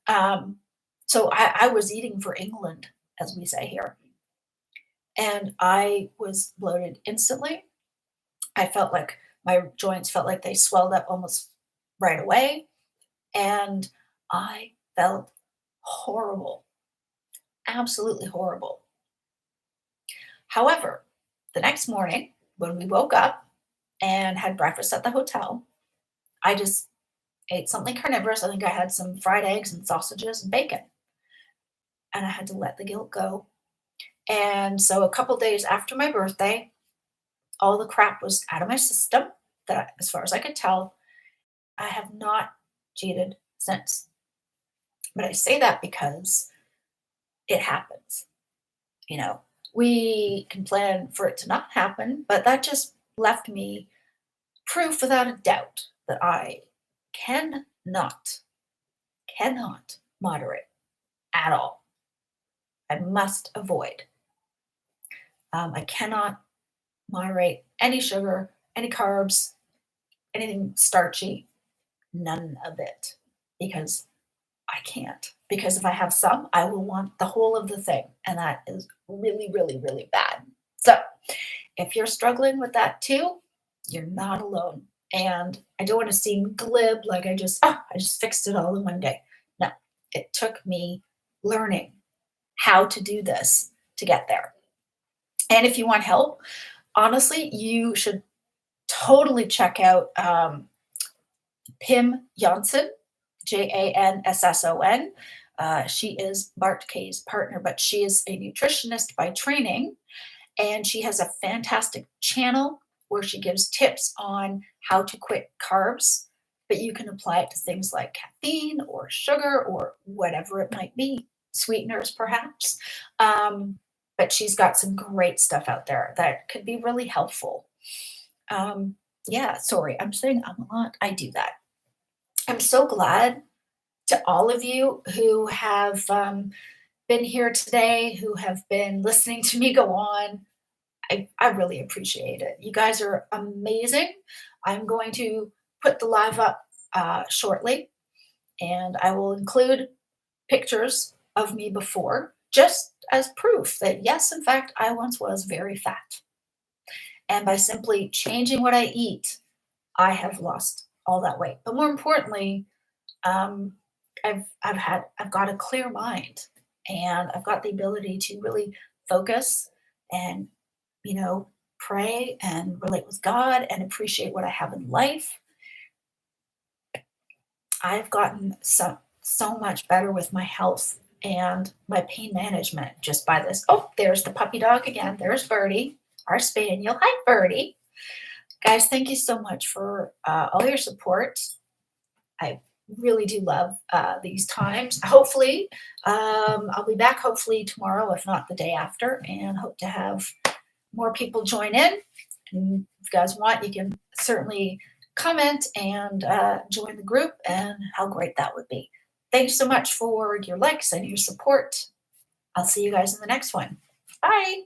A: Um, so I was eating for England, as we say here, and I was bloated instantly. I felt like my joints felt like they swelled up almost right away, and I felt horrible, absolutely horrible. However, the next morning when we woke up and had breakfast at the hotel, I just ate something carnivorous. I think I had some fried eggs and sausages and bacon, and I had to let the guilt go. And so a couple days after my birthday, all the crap was out of my system that, as far as I could tell, I have not cheated since. But I say that because it happens. You know, we can plan for it to not happen, but that just left me proof without a doubt that I cannot, cannot moderate at all. I must avoid. I cannot moderate any sugar, any carbs, anything starchy, none of it, because I can't. Because if I have some, I will want the whole of the thing, and that is really, really, really bad. So, if you're struggling with that too, you're not alone. And I don't want to seem glib, like I just fixed it all in one day. No, It took me learning how to do this to get there. And if you want help, honestly, you should totally check out Pim Janssen, Jannsson. She is Bart Kay's partner, but she is a nutritionist by training, and she has a fantastic channel where she gives tips on how to quit carbs, but you can apply it to things like caffeine or sugar or whatever it might be, sweeteners perhaps. But she's got some great stuff out there that could be really helpful. Yeah, sorry, I'm saying I'm a lot. I do that. I'm so glad to all of you who have been here today, who have been listening to me go on. I really appreciate it. You guys are amazing. I'm going to put the live up shortly, and I will include pictures of me before, just as proof that, yes, in fact, I once was very fat. And by simply changing what I eat, I have lost all that weight. But more importantly, um, I've got a clear mind, and I've got the ability to really focus and, you know, pray and relate with God and appreciate what I have in life. I've gotten so much better with my health and my pain management just by this. Oh, there's the puppy dog again. There's Birdie, our spaniel. Hi, Birdie. Guys, thank you so much for all your support. I really do love these times. Hopefully, I'll be back hopefully tomorrow, if not the day after, and hope to have more people join in. And if you guys want, you can certainly comment and join the group, and how great that would be. Thanks so much for your likes and your support. I'll see you guys in the next one. Bye.